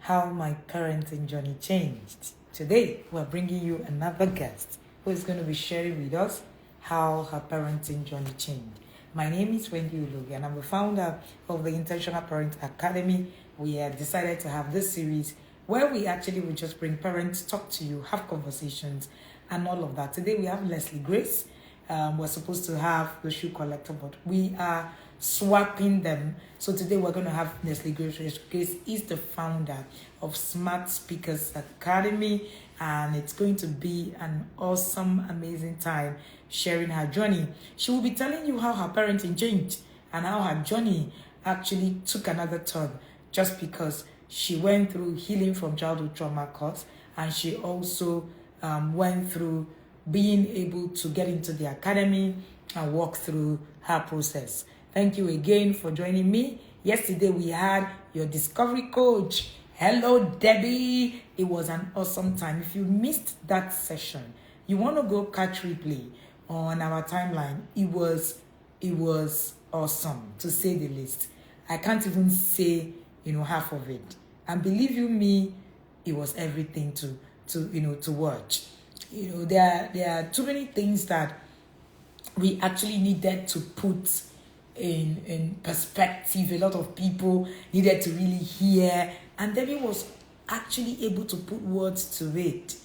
how my parenting journey changed. Today, we're bringing you another guest who is going to be sharing with us how her parenting journey changed. My name is Wendy Ulugi, and I'm the founder of the Intentional Parent Academy. We have decided to have this series where we actually will just bring parents, talk to you, have conversations, and all of that. Today, we have Leslie Grace. We're supposed to have the shoe collector, but we are swapping them. So today we're going to have Leslie Grace. Grace is the founder of Smart Speakers Academy, and it's going to be an awesome, amazing time sharing her journey. She will be telling you how her parenting changed and how her journey actually took another turn just because she went through healing from childhood trauma course, and she also went through being able to get into the academy and walk through her process. Thank you again for joining me. Yesterday we had your discovery coach. Hello, Debbie. It was an awesome time. If you missed that session, you want to go catch replay on our timeline. It was awesome, to say the least. I can't even say, half of it. And believe you me, it was everything to watch. There are too many things that we actually needed to put in perspective. A lot of people needed to really hear, and Debbie was actually able to put words to it.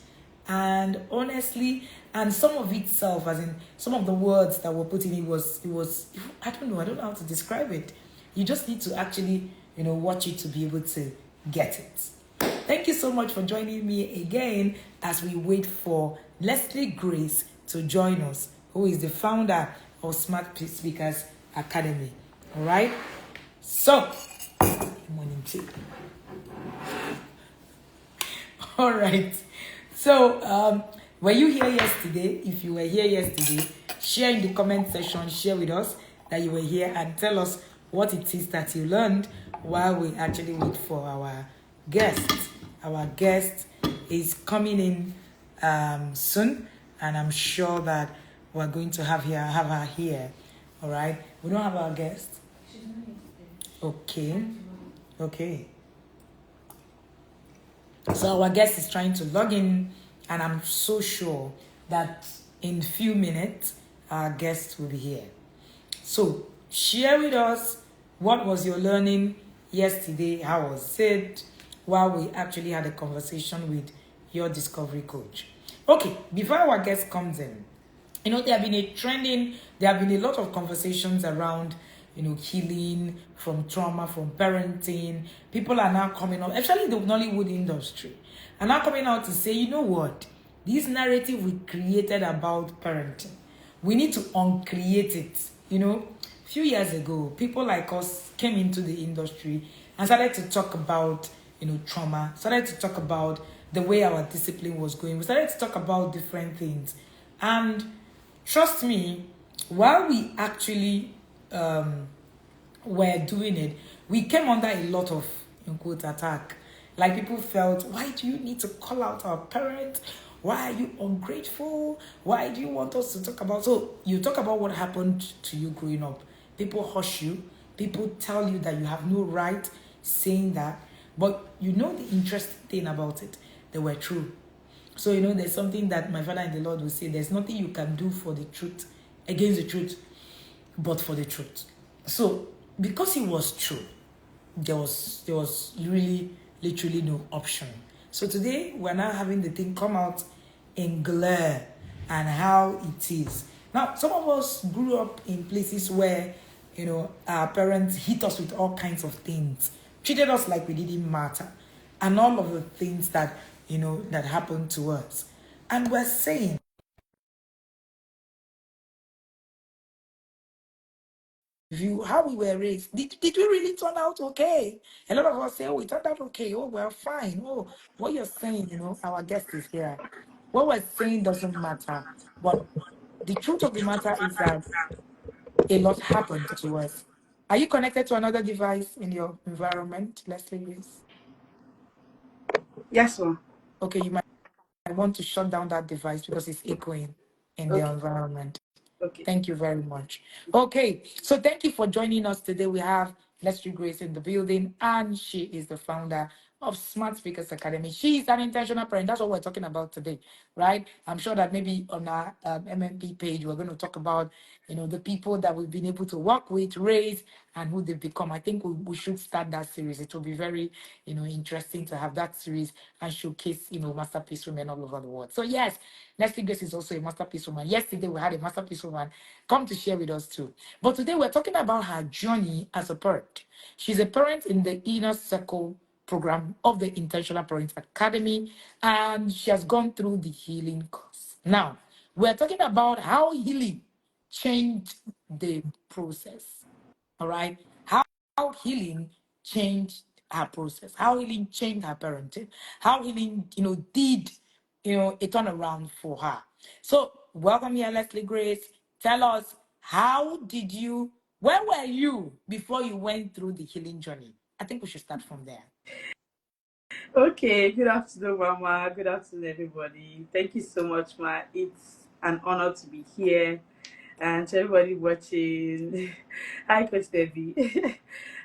And honestly, and some of itself, as in some of the words that were put in, it was I don't know how to describe it. You just need to actually watch it to be able to get it. Thank you so much for joining me again as we wait for Leslie Grace to join us, who is the founder of Smart Speakers Academy. All right? So, good morning, Chief. All right. So, were you here yesterday? If you were here yesterday, share in the comment section, share with us that you were here and tell us what it is that you learned while we actually wait for our guest. Our guest is coming in soon, and I'm sure that we're going to have her here. All right. We don't have our guest. She's not here. Okay. So our guest is trying to log in, and I'm so sure that in a few minutes our guest will be here. So share with us what was your learning yesterday, how was it, while we actually had a conversation with your discovery coach. Okay, before our guest comes in, there have been a lot of conversations around, healing from trauma, from parenting. People are now coming out, especially the Nollywood industry, are now coming out to say, you know what, this narrative we created about parenting, we need to uncreate it. A few years ago, people like us came into the industry and started to talk about trauma, started to talk about the way our discipline was going. We started to talk about different things. And trust me, while we actually were doing it, we came under a lot of, in quote, attack. Like, people felt, why do you need to call out our parents? Why are you ungrateful? Why do you want us to talk about? So you talk about what happened to you growing up. People hush you. People tell you that you have no right saying that. But the interesting thing about it, they were true. So, there's something that my father in the Lord will say, there's nothing you can do for the truth, against the truth, but for the truth. So, because it was true, there was really, literally no option. So today, we're now having the thing come out in glare and how it is. Now, some of us grew up in places where, our parents hit us with all kinds of things, treated us like we didn't matter, and all of the things that, that happened to us. And we're saying, how we were raised, did we really turn out okay? A lot of us say, oh, we turned out okay. Oh, we're fine. Oh, what you're saying, our guest is here. What we're saying doesn't matter. But the truth of the matter is that a lot happened to us. Are you connected to another device in your environment, Leslie Grace? Yes, ma'am. Okay, you might want to shut down that device because it's echoing in the environment. Okay. Thank you very much. Okay, so thank you for joining us today. We have Leslie Grace in the building, and she is the founder of Smart Speakers Academy. She's an intentional parent. That's what we're talking about today, right? I'm sure that maybe on our MMP page, we're going to talk about, the people that we've been able to work with, raise, and who they've become. I think we should start that series. It will be very, interesting to have that series and showcase, masterpiece women all over the world. So yes, Leslie Grace is also a masterpiece woman. Yesterday we had a masterpiece woman come to share with us too. But today we're talking about her journey as a parent. She's a parent in the inner circle program of the Intentional Parent Academy, and she has gone through the healing course. Now, we're talking about how healing changed the process. All right. How healing changed her process, how healing changed her parenting, how healing, did, a turnaround for her. So, welcome here, Leslie Grace. Tell us, where were you before you went through the healing journey? I think we should start from there. Okay, good afternoon, Mama. Good afternoon, everybody. Thank you so much, Ma. It's an honor to be here. And to everybody watching, hi, Coach Debbie.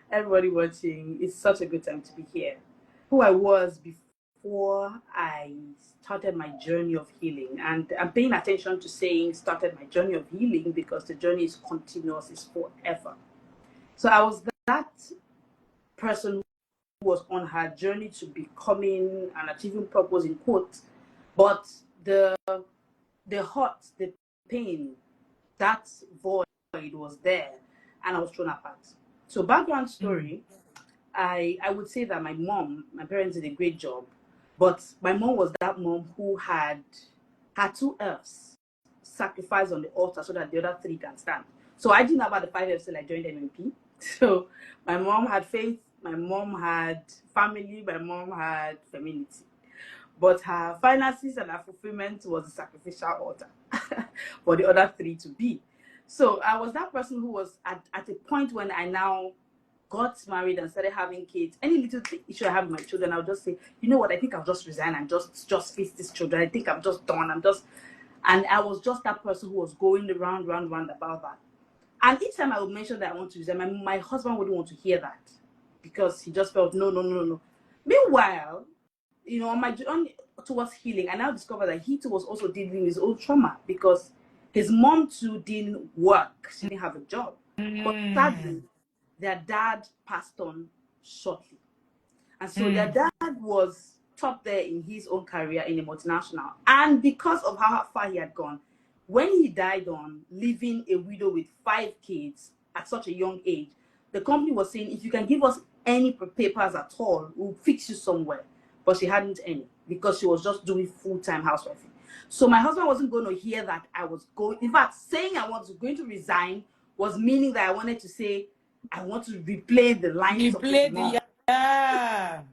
Everybody watching, it's such a good time to be here. Who I was before I started my journey of healing. And I'm paying attention to saying started my journey of healing because the journey is continuous, it's forever. So I was that person was on her journey to becoming and achieving purpose in quotes, but the hurt, the pain, that void was there, and I was thrown apart. So background story, I would say that my parents did a great job, but my mom was that mom who had two F's sacrificed on the altar so that the other three can stand. So I didn't know about the 5 F's till I joined MMP. So my mom had faith, my mom had family, my mom had femininity. But her finances and her fulfillment was a sacrificial altar for the other three to be. So I was that person who was at a point when I now got married and started having kids. Any little issue I have with my children, I'll just say, you know what, I think I'll just resign and just face these children. I think I'm just done. And I was just that person who was going round about that. And each time I would mention that I want to resign, my husband wouldn't want to hear that because he just felt no. Meanwhile, on my journey towards healing, I now discovered that he too was also dealing with his own trauma because his mom too didn't work. She didn't have a job. But sadly, their dad passed on shortly. And so their dad was top there in his own career in a multinational. And because of how far he had gone, when he died on, leaving a widow with 5 kids at such a young age, the company was saying, if you can give us any papers at all, we'll fix you somewhere. But she hadn't any because she was just doing full-time housewife. So my husband wasn't going to hear that I was going. In fact, saying I was going to resign was meaning that I wanted to say I want to replay the lines of his mom. And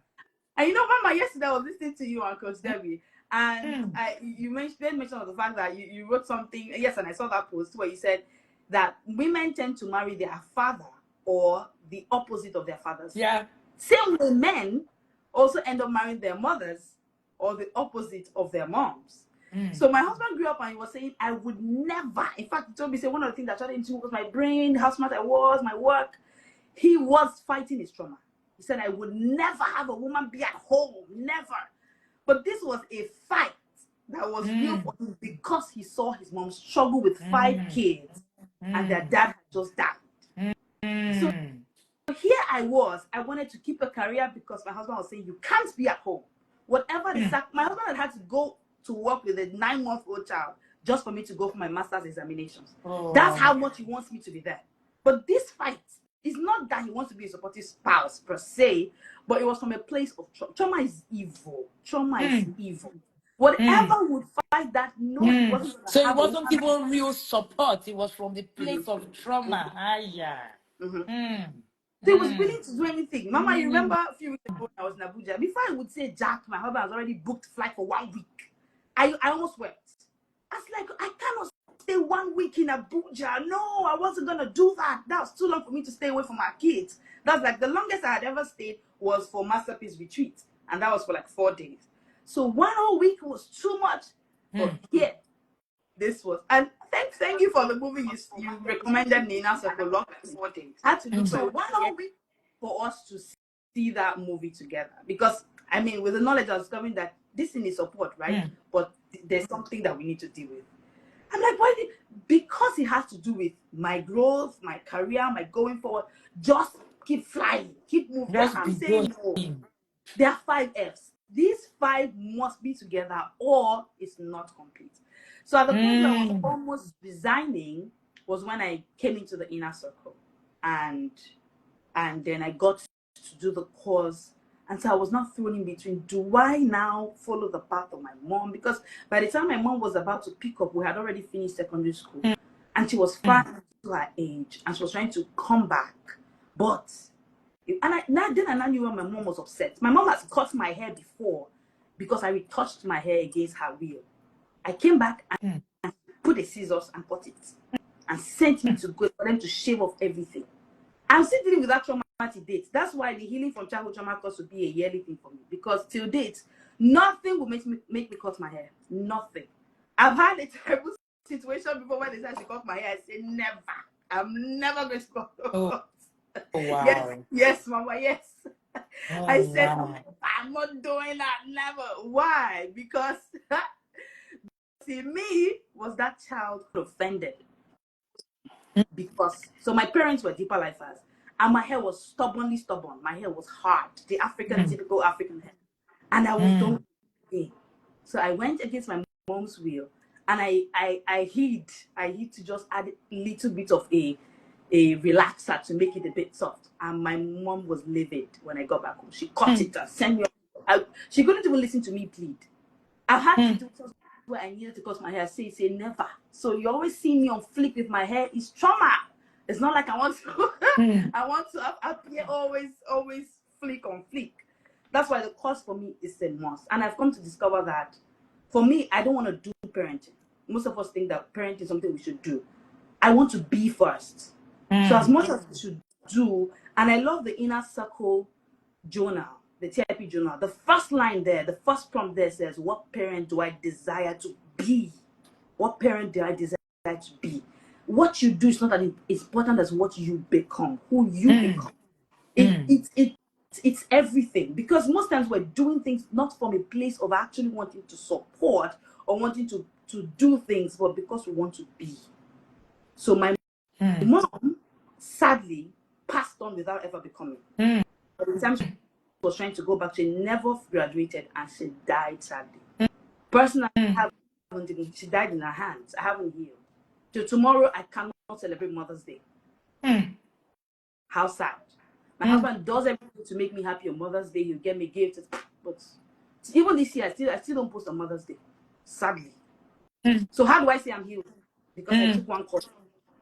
Mama, yesterday I was listening to you and Coach Debbie, and you mentioned the fact that you wrote something. Yes, and I saw that post where you said that women tend to marry their father or the opposite of their fathers. Yeah. Same way men also end up marrying their mothers or the opposite of their moms. So my husband grew up and he was saying, I would never, in fact, he told me, say one of the things that turned into was my brain, how smart I was, my work. He was fighting his trauma. He said, I would never have a woman be at home, never. But this was a fight that was real for him because he saw his mom struggle with 5 kids and their dad had just died. So here I wanted to keep a career because my husband was saying, you can't be at home. Whatever my husband had to go to work with a 9-month-old child just for me to go for my master's examinations. That's how much he wants me to be there. But this fight is not that he wants to be a supportive spouse per se, but it was from a place of trauma. Trauma is evil. Trauma is evil. Whatever would fight that, no, he wasn't. So it wasn't even real support. It was from the place of trauma. So he was willing to do anything. Mama, you remember a few weeks ago when I was in Abuja, before I would say Jack, my husband has already booked flight for 1 week. I almost wept. I was like, I cannot stay 1 week in Abuja. No, I wasn't going to do that. That was too long for me to stay away from our kids. That's like the longest I had ever stayed was for Masterpiece Retreat. And that was for like 4 days. So 1 whole week was too much. But yeah, this was. And thank you for the movie you recommended, Nina Sokolok, 4 days. I had to look for 1 whole week for us to see that movie together. Because I mean, with the knowledge I was discovering that this thing is support, right? But there's something that we need to deal with. I'm like, why? Because it has to do with my growth, my career, my going forward. Just keep flying, keep moving. Just I'm be saying no. going. There are 5 Fs. These 5 must be together or it's not complete. So at the point where I was almost resigning was when I came into the inner circle. And then I got to do the course. And so I was not thrown in between. Do I now follow the path of my mom? Because by the time my mom was about to pick up, we had already finished secondary school. And she was far into her age. And she was trying to come back. But, then I knew when my mom was upset. My mom has cut my hair before because I retouched my hair against her will. I came back and put the scissors and cut it. And sent me to go for them to shave off everything. I'm still dealing with that trauma to date. That's why the healing from childhood trauma course will be a yearly thing for me. Because till date, nothing will make me cut my hair. Nothing. I've had a terrible situation before when they said she cut my hair. I said, never. I'm never going to cut. Oh, wow. Yes, Mama, yes. Oh, I said, wow. I'm not doing that. Never. Why? Because see, me was that child offended. Because so my parents were deeper lifers and my hair was stubbornly stubborn. My hair was hard, the typical African hair, and I was done. So I went against my mom's will, and I hid to just add a little bit of a relaxer to make it a bit soft. And my mom was livid when I got back home. She cut it and sent me out. She couldn't even listen to me plead. I had to do something where I needed to cut my hair. Say never. So you always see me on flick with my hair. It's trauma. It's not like I want to I want to appear always flick on flick. That's why the course for me is a must. And I've come to discover that for me, I don't want to do parenting. Most of us think that parenting is something we should do. I want to be first. So as much as we should do, and I love the inner circle journal, the TIP journal. The first line there, the first prompt there says, what parent do I desire to be? What parent do I desire to be? What you do is not as important as what you become, who you become. It's everything. Because most times we're doing things not from a place of actually wanting to support or wanting to do things, but because we want to be. So my mom, sadly, passed on without ever becoming. By the time she was trying to go back, she never graduated and she died sadly. Personally, she died in her hands. I haven't healed. Till tomorrow, I cannot celebrate Mother's Day. How sad. My husband does everything to make me happy on Mother's Day. He'll get me gifts. But even this year, I still don't post on Mother's Day. Sadly. So how do I say I'm healed? Because I took one course.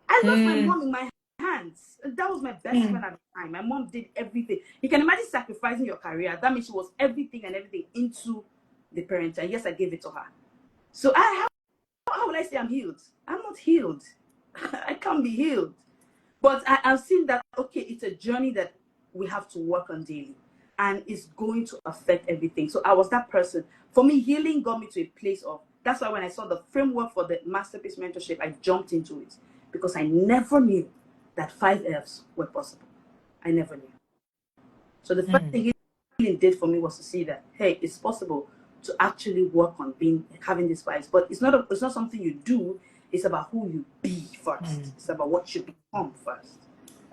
I lost my mom in my hands. That was my best friend at the time. My mom did everything. You can imagine sacrificing your career. That means she was everything into the parent. And yes, I gave it to her. So how will I say I'm healed? I'm not healed. I can't be healed. But I've seen that, okay, it's a journey that we have to work on daily. And it's going to affect everything. So I was that person. For me, healing got me to a place of, that's why when I saw the framework for the Masterpiece Mentorship, I jumped into it. Because I never knew that 5 Fs were possible. I never knew. So the first thing healing did for me was to see that, hey, it's possible to actually work on having these 5s. But it's not something you do. It's about who you be first. It's about what you become first.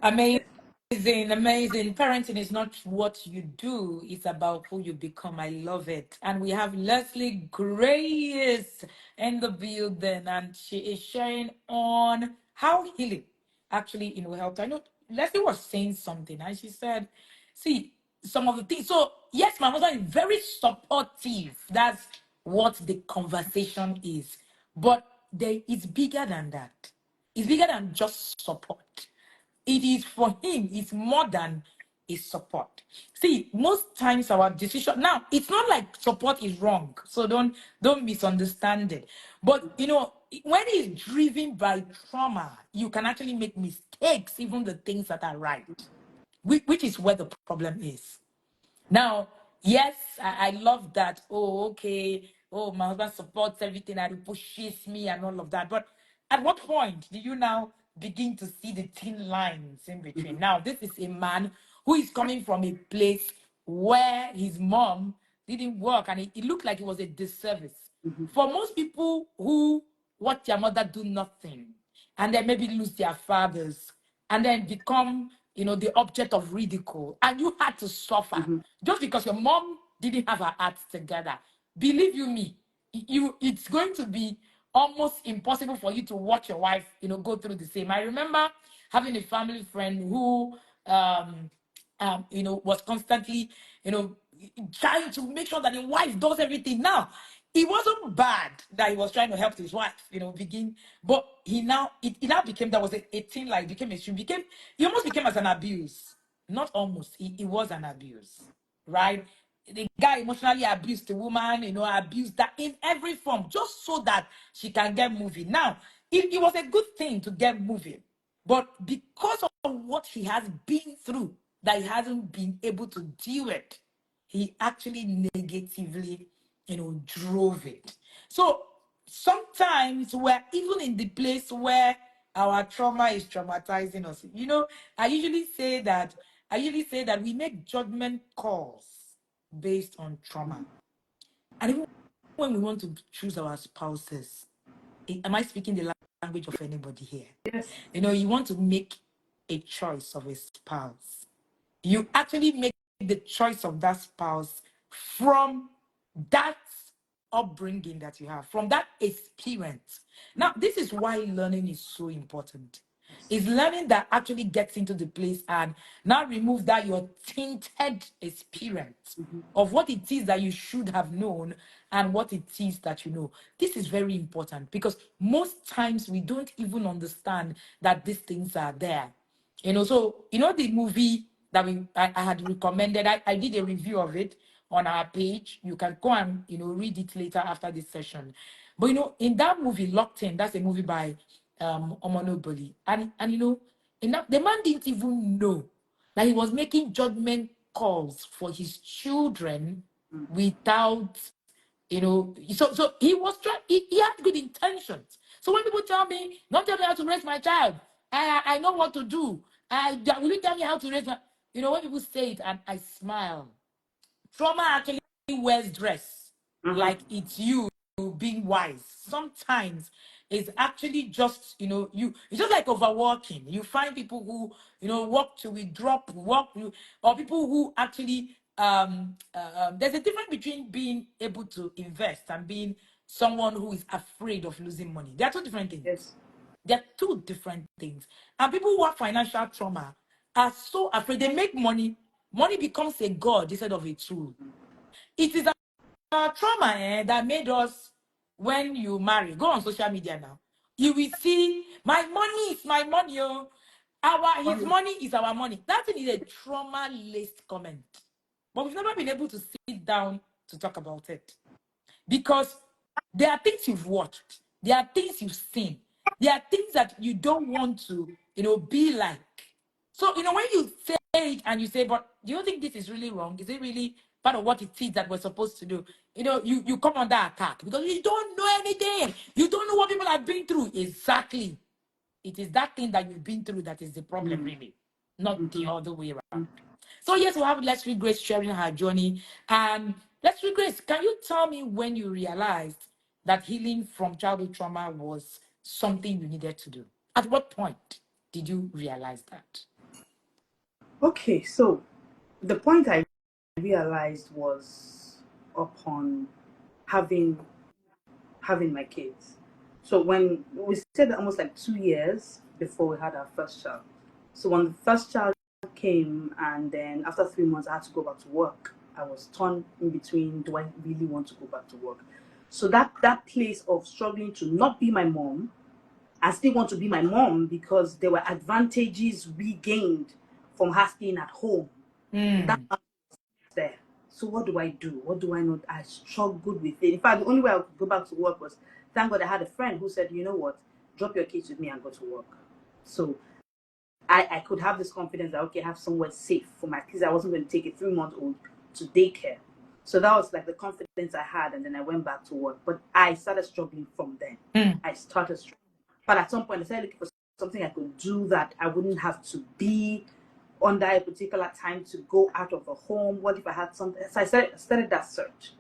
Amazing. Parenting is not what you do, it's about who you become. I love it. And we have Leslie Grace in the building, and she is sharing on how healing actually helped. I know Leslie was saying something, and she said, see, some of the things. So, yes, my husband is very supportive. That's what the conversation is. But it's bigger than that. It's bigger than just support. It is for him, it's more than his support. See, most times our decision now, it's not like support is wrong, so don't misunderstand it. But when it's driven by trauma, you can actually make mistakes, even the things that are right, which is where the problem is. Now, yes, I love that. Oh, okay. Oh, my husband supports everything and he pushes me and all of that. But at what point do you now begin to see the thin lines in between? Now, this is a man who is coming from a place where his mom didn't work, and it looked like it was a disservice. For most people who watch their mother do nothing and then maybe lose their fathers and then become, the object of ridicule, and you had to suffer just because your mom didn't have her act together. Believe you me, it's going to be almost impossible for you to watch your wife, go through the same. I remember having a family friend who was constantly, trying to make sure that the wife does everything. Now, it wasn't bad that he was trying to help his wife, but it now became, that was a thing, like became extreme, he almost became as an abuse. Not almost, it was an abuse, right? The guy emotionally abused the woman, abused that in every form, just so that she can get moving. Now, it was a good thing to get moving, but because of what he has been through, that he hasn't been able to deal with, he actually negatively, drove it. So sometimes we're even in the place where our trauma is traumatizing us. I usually say that we make judgment calls based on trauma. And even when we want to choose our spouses, am I speaking the language of anybody here? Yes. You want to make a choice of a spouse. You actually make the choice of that spouse from that upbringing that you have, from that experience. Now, this is why learning is so important. It's learning that actually gets into the place and now remove that your tainted experience of what it is that you should have known and what it is that you know. This is very important because most times we don't even understand that these things are there. So the movie that I had recommended, I did a review of it on our page. You can go and read it later after this session. But in that movie, Locked In, that's a movie by Omonoboli. And in that, the man didn't even know that he was making judgment calls for his children without so he was trying, he had good intentions. So when people tell me, don't tell me how to raise my child, I know what to do. Will you tell me how to raise my, when people say it and I smile. Trauma actually wears dress like it's you being wise. Sometimes it's actually just, it's just like overworking. You find people who, work to drop, or people who actually, there's a difference between being able to invest and being someone who is afraid of losing money. They are two different things. Yes. They're two different things. And people who have financial trauma are so afraid. They make money. Money becomes a god instead of a tool. It is our trauma that made us, when you marry, go on social media now. You will see, my money is my money. Oh. His money is our money. That thing is a trauma-laced comment. But we've never been able to sit down to talk about it. Because there are things you've watched, there are things you've seen, there are things that you don't want to, be like. So, when you say it and you say, but do you think this is really wrong? Is it really part of what it is that we're supposed to do? You come under attack because you don't know anything. You don't know what people have been through. Exactly. It is that thing that you've been through that is the problem, really, not the other way around. So yes, we have Let's Read Grace sharing her journey. And Let's Read Grace, can you tell me when you realized that healing from childhood trauma was something you needed to do? At what point did you realize that? Okay, so the point I realized was upon having my kids. So when we said almost like 2 years before we had our first child. So when the first child came, and then after 3 months I had to go back to work. I was torn in between, do I really want to go back to work? So that place of struggling to not be my mom, I still want to be my mom because there were advantages we gained from her staying at home. That was there. So what do I do? What do I not? I struggled with it. In fact, the only way I could go back to work was, thank God I had a friend who said, you know what, drop your kids with me and go to work. So I could have this confidence that, okay, I have somewhere safe for my kids. I wasn't going to take a 3-month-old to daycare. So that was like the confidence I had, and then I went back to work. But I started struggling from then. I started struggling. But at some point, I started looking for something I could do that I wouldn't have to be under a particular time to go out of the home? What if I had something? So I started that search.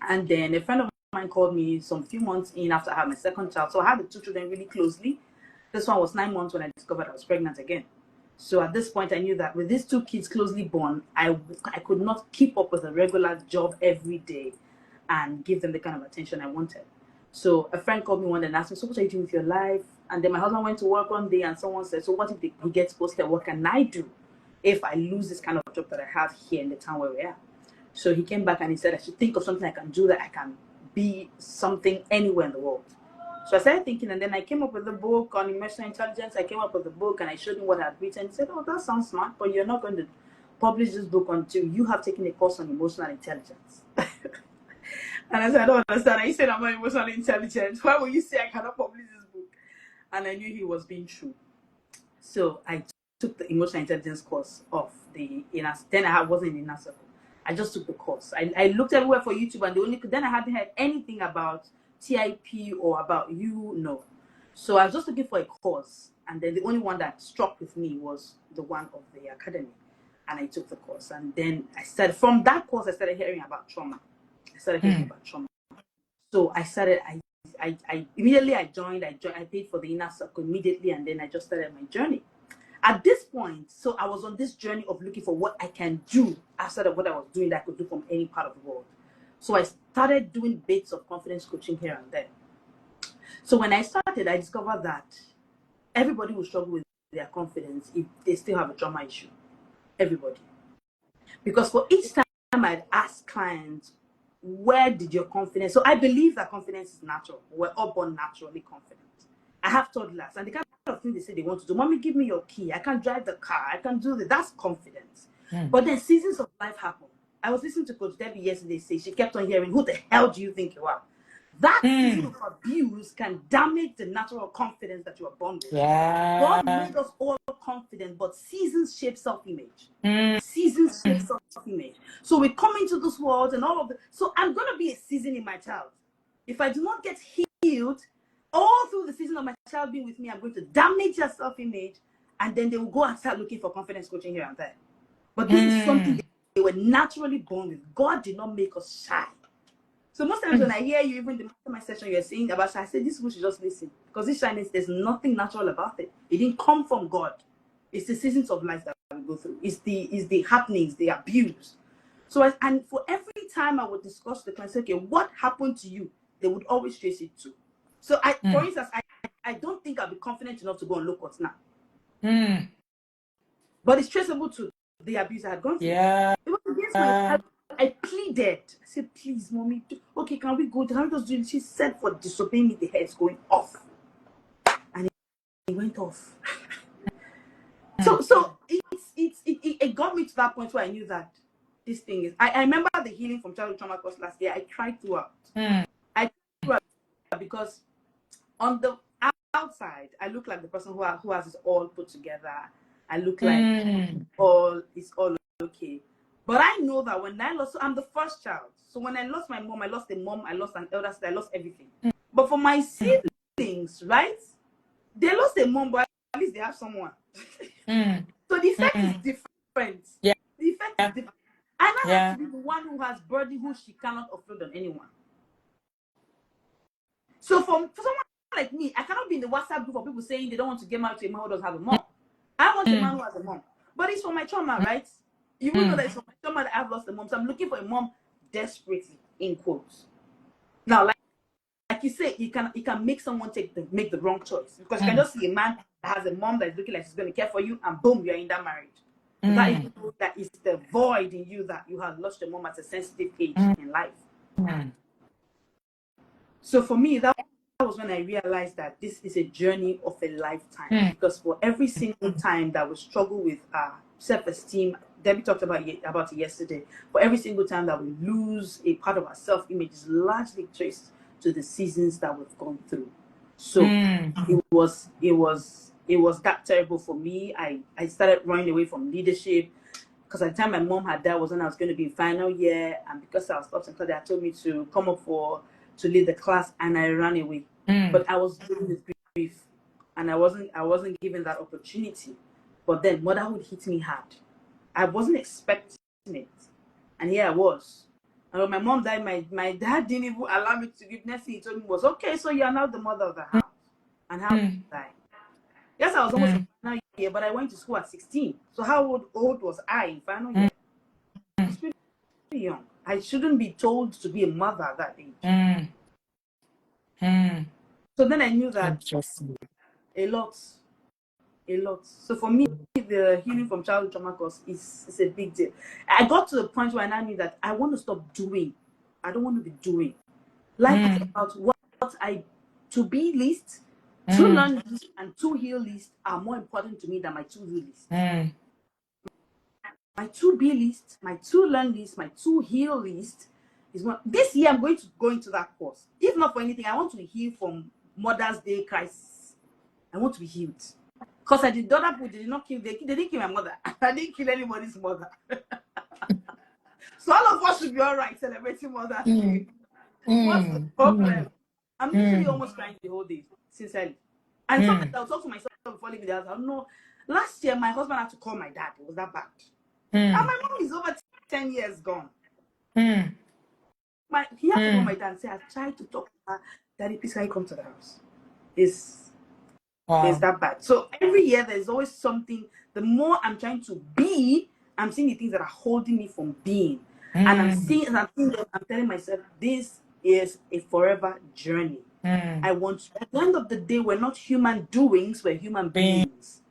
And then a friend of mine called me some few months in after I had my second child. So I had the two children really closely. This one was 9 months when I discovered I was pregnant again. So at this point, I knew that with these two kids closely born, I could not keep up with a regular job every day and give them the kind of attention I wanted. So a friend called me one day and asked me, so what are you doing with your life? And then my husband went to work one day and someone said, so what if he gets posted? What can I do if I lose this kind of job that I have here in the town where we are? So he came back and he said, I should think of something I can do, that I can be something anywhere in the world. So I started thinking, and then I came up with a book on emotional intelligence. I came up with a book and I showed him what I had written. He said, oh, that sounds smart, but you're not going to publish this book until you have taken a course on emotional intelligence. And I said, I don't understand. I said, I'm not emotionally intelligent. Why would you say I cannot publish this book? And I knew he was being true. So I took the emotional intelligence course of the inner. Then I wasn't in inner circle. I just took the course. I looked everywhere for YouTube, and then I hadn't heard anything about TIP or about no. So I was just looking for a course, and then the only one that struck with me was the one of the academy, and I took the course. And then from that course I started hearing about trauma. So I started. I immediately I joined. I paid for the inner circle immediately, and then I just started my journey. At this point, so I was on this journey of looking for what I can do outside of what I was doing that I could do from any part of the world. So I started doing bits of confidence coaching here and there. So when I started, I discovered that everybody will struggle with their confidence if they still have a trauma issue. Everybody. Because for each time I'd ask clients, where did your confidence? So I believe that confidence is natural. We're all born naturally confident. I have toddlers, and the kind of thing they say they want to do. Mommy, give me your key. I can't drive the car. I can do this. That's confidence. But then seasons of life happen. I was listening to Coach Debbie yesterday say she kept on hearing, who the hell do you think you are? That season of abuse can damage the natural confidence that you are born with. Yeah. God made us all confident, but seasons shape self-image. Seasons shape self-image. So we come into this world and all of the. So I'm going to be a season in my child. If I do not get healed, all through the season of my child being with me, I'm going to damage their self-image, and then they will go and start looking for confidence coaching here and there. But this is something they were naturally born with. God did not make us shy. So most times when I hear you, even the mastermind session you're saying about shy, I say this people should just listen, because this shyness, there's nothing natural about it. It didn't come from God. It's the seasons of life that we go through. It's the happenings, the abuse. So and for every time I would discuss the client, say, okay, what happened to you? They would always trace it to. So for instance, I don't think I'll be confident enough to go and look what's now. But it's traceable to the abuse I had gone through. Yeah. It was against my I pleaded. I said, please, mommy, okay, can we go? Can we just do it? She said, for disobeying me, the hair is going off. And it went off. So it got me to that point where I knew that this thing is. I remember the healing from childhood trauma course last year. I cried throughout. I cried throughout because on the outside, I look like the person who has it all put together. I look like it's all okay. But I know that when I lost, so I'm the first child. So when I lost my mom, I lost a mom, I lost an elder sister, I lost everything. But for my siblings, right? They lost a mom, but at least they have someone. So the effect is different. Yeah. The effect is different. I now have to be the one who has burden who she cannot offload on anyone. So for someone like me, I cannot be in the WhatsApp group of people saying they don't want to get married to a man who doesn't have a mom. I want a man who has a mom. But it's for my trauma, right? You will know that it's for my trauma that I've lost a mom. So I'm looking for a mom desperately, in quotes. Now, like you say, you can make someone make the wrong choice. Because you can just see a man that has a mom that is looking like she's going to care for you, and boom, you're in that marriage. That even though that is the void in you that you have lost your mom at a sensitive age in life. So for me, that was when I realized that this is a journey of a lifetime. Because for every single time that we struggle with self-esteem, Debbie talked about it yesterday. For every single time that we lose a part of our self-image, is largely traced to the seasons that we've gone through. So it was that terrible for me. I started running away from leadership, because at the time my mom had died was when I was going to be in final year, and because I was upset, they had told me to come up to lead the class, and I ran away. But I was dealing with grief, and I wasn't given that opportunity. But then motherhood hit me hard. I wasn't expecting it. And here I was. And when my mom died, my dad didn't even allow me to give. Next thing he told me was, okay, so you are now the mother of the house. And how did Mm, I die? Yes, I was almost in mm, final year, but I went to school at 16. So how old was I in final mm, year? I was pretty young. I shouldn't be told to be a mother at that age. mm, mm. So then I knew that Interesting. a lot, a lot. So for me, the healing from childhood trauma course is a big deal. I got to the point where I now knew that I want to stop doing. I don't want to be doing. Life is Mm, about what I to be list, to mm, learn list, and to heal list are more important to me than my to do list. mm, My to be list, my to learn list, my to heal list is one. This year I'm going to go into that course. If not for anything, I want to heal from Mother's Day crisis. I want to be healed. Because I did the other people did not kill, they didn't kill my mother. I didn't kill anybody's mother. So all of us should be all right celebrating Mother's Day. mm, What's the mm, problem? mm, I'm literally mm, almost crying the whole day, sincerely. And sometimes mm, I'll talk to myself before leaving the house. I'll know last year my husband had to call my dad. It was that bad. And mm, my mom is over 10 years gone. mm, He had to call my mm. dad and say, I've tried to talk to her. Daddy, please can you come to the house? It's it's Wow. that bad. So every year there's always something. The more I'm trying to be, I'm seeing the things that are holding me from being. And Mm, I'm telling myself, this is a forever journey. mm. At the end of the day, we're not human doings, we're human beings.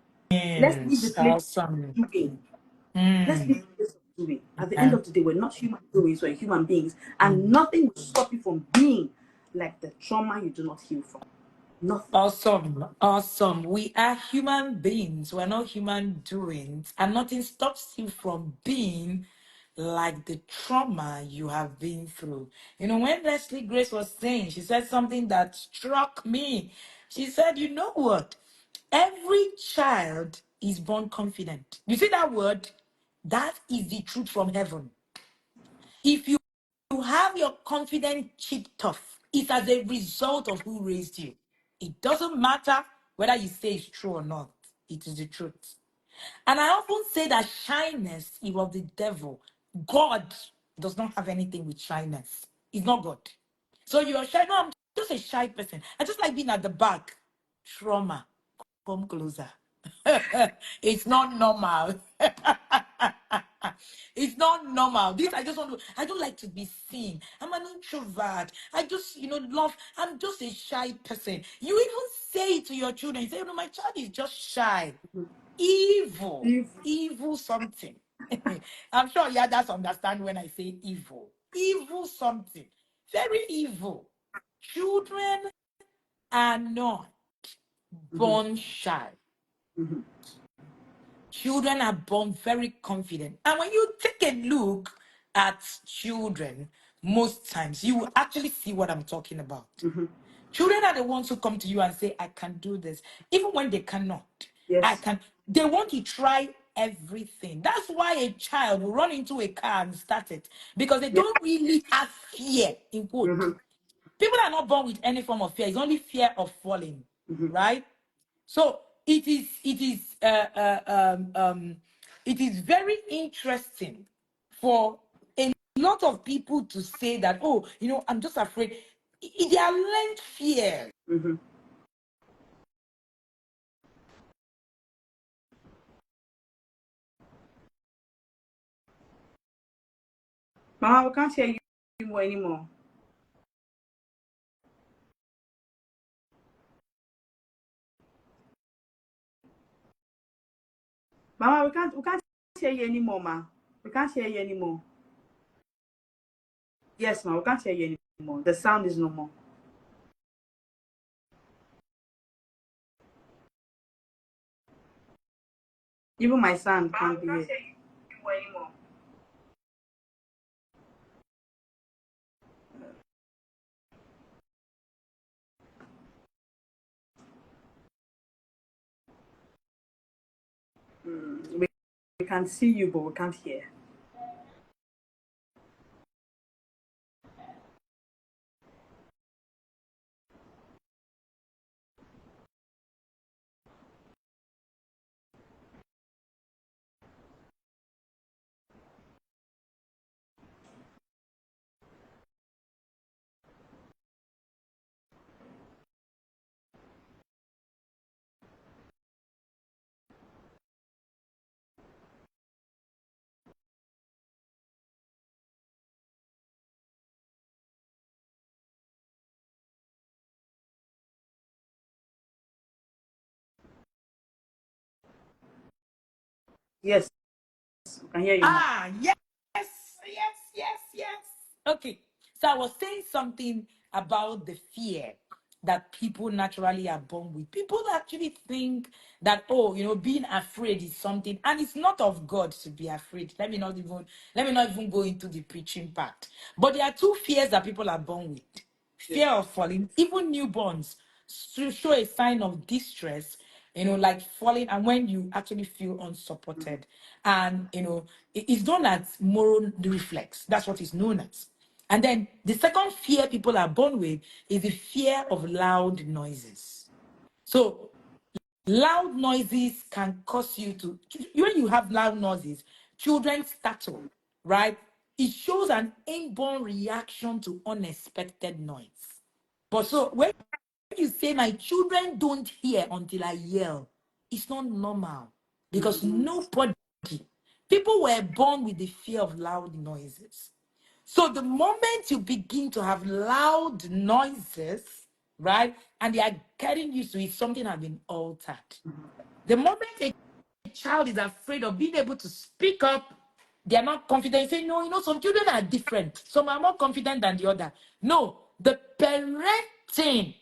Let's leave the Beans. place Awesome. of doing. Let's Mm. leave the place of doing. At the end Yeah. of the day, we're not human doings, we're human beings. And Mm. nothing will stop you from being like the trauma you do not heal from. Nothing. Awesome. Awesome. We are human beings. We're not human doings. And nothing stops you from being like the trauma you have been through. You know, when Leslie Grace was saying, she said something that struck me. She said, you know what? Every child is born confident. You see that word? That is the truth from heaven. If you have your confidence chipped off, it's as a result of who raised you. It doesn't matter whether you say it's true or not, it is the truth. And I often say that shyness is of the devil. God does not have anything with shyness. He's not God. So you're shy. No, I'm just a shy person. I just like being at the back. Trauma. Come closer. It's not normal. It's not normal. This I just want to. I don't like to be seen. I'm an introvert. I just, love. I'm just a shy person. You even say to your children, you say, my child is just shy. Evil, If evil something. I'm sure yeah, that's understand when I say evil. Evil something. Very evil. Children are not Mhm, born shy. mhm. Children are born very confident. And when you take a look at children, most times you will actually see what I'm talking about. Mhm. Children are the ones who come to you and say, I can do this. Even when they cannot. I Yes. can. They want to try everything. That's why a child will run into a car and start it. Because they Yeah. don't really have fear, in quote. Mhm, People are not born with any form of fear. It's only fear of falling, mhm, right? So it is very interesting for a lot of people to say that, oh, I'm just afraid. They are learned fear. mhm. Mama, we can't hear you more anymore. Mama, we can't hear you anymore, ma. We can't hear you anymore. Yes, ma, we can't hear you anymore. The sound is no more. Even my son can't be here. Hear you anymore. We can see you, but we can't hear. Yes, we can hear you now. Ah, yes, yes, yes, yes. Okay. So I was saying something about the fear that people naturally are born with. People actually think that, oh, being afraid is something, and it's not of God to be afraid. Let me not even go into the preaching part. But there are two fears that people are born with. Yes. Fear of falling. Even newborns show a sign of distress, like falling, and when you actually feel unsupported. And, it's known as moral reflex. That's what it's known as. And then the second fear people are born with is the fear of loud noises. So loud noises can cause you to, when you have loud noises, children startle, right? It shows an inborn reaction to unexpected noise. But so when you say my children don't hear until I yell, it's not normal because nobody, people were born with the fear of loud noises. So the moment you begin to have loud noises, right, and they are getting used to it, something has been altered. The moment a child is afraid of being able to speak up, they are not confident. You say, no, some children are different. Some are more confident than the other. No, the parenting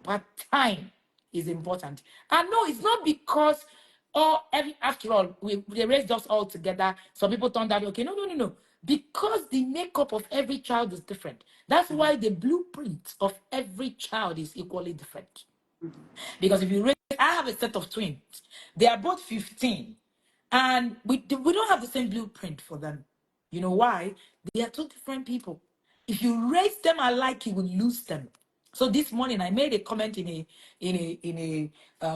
part time is important. And no, it's not because after all, they raised us all together. Some people turned out okay. No, no, no, no. Because the makeup of every child is different. That's why the blueprint of every child is equally different. Because if you raise, I have a set of twins. They are both 15. And we don't have the same blueprint for them. You know why? They are two different people. If you raise them alike, you will lose them. So this morning I made a comment in a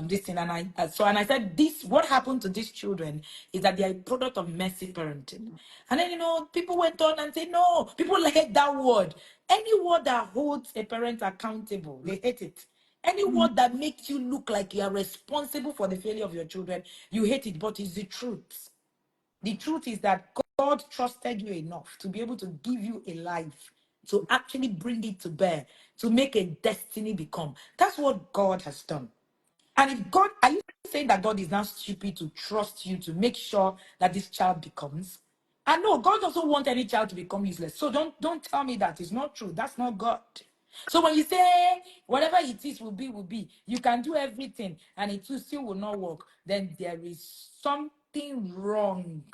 this thing, and I said this, what happened to these children is that they are a product of messy parenting. And then people went on and said, no, people hate that word. Any word that holds a parent accountable, they hate it. Any word that makes you look like you are responsible for the failure of your children, you hate it, but it's the truth. The truth is that God trusted you enough to be able to give you a life, to actually bring it to bear, to make a destiny become. That's what God has done. And if God, are you saying that God is now stupid to trust you to make sure that this child becomes? And no, God doesn't want any child to become useless. So don't tell me that it's not true. That's not God. So when you say whatever it is will be, you can do everything and it still will not work, then there is something wrong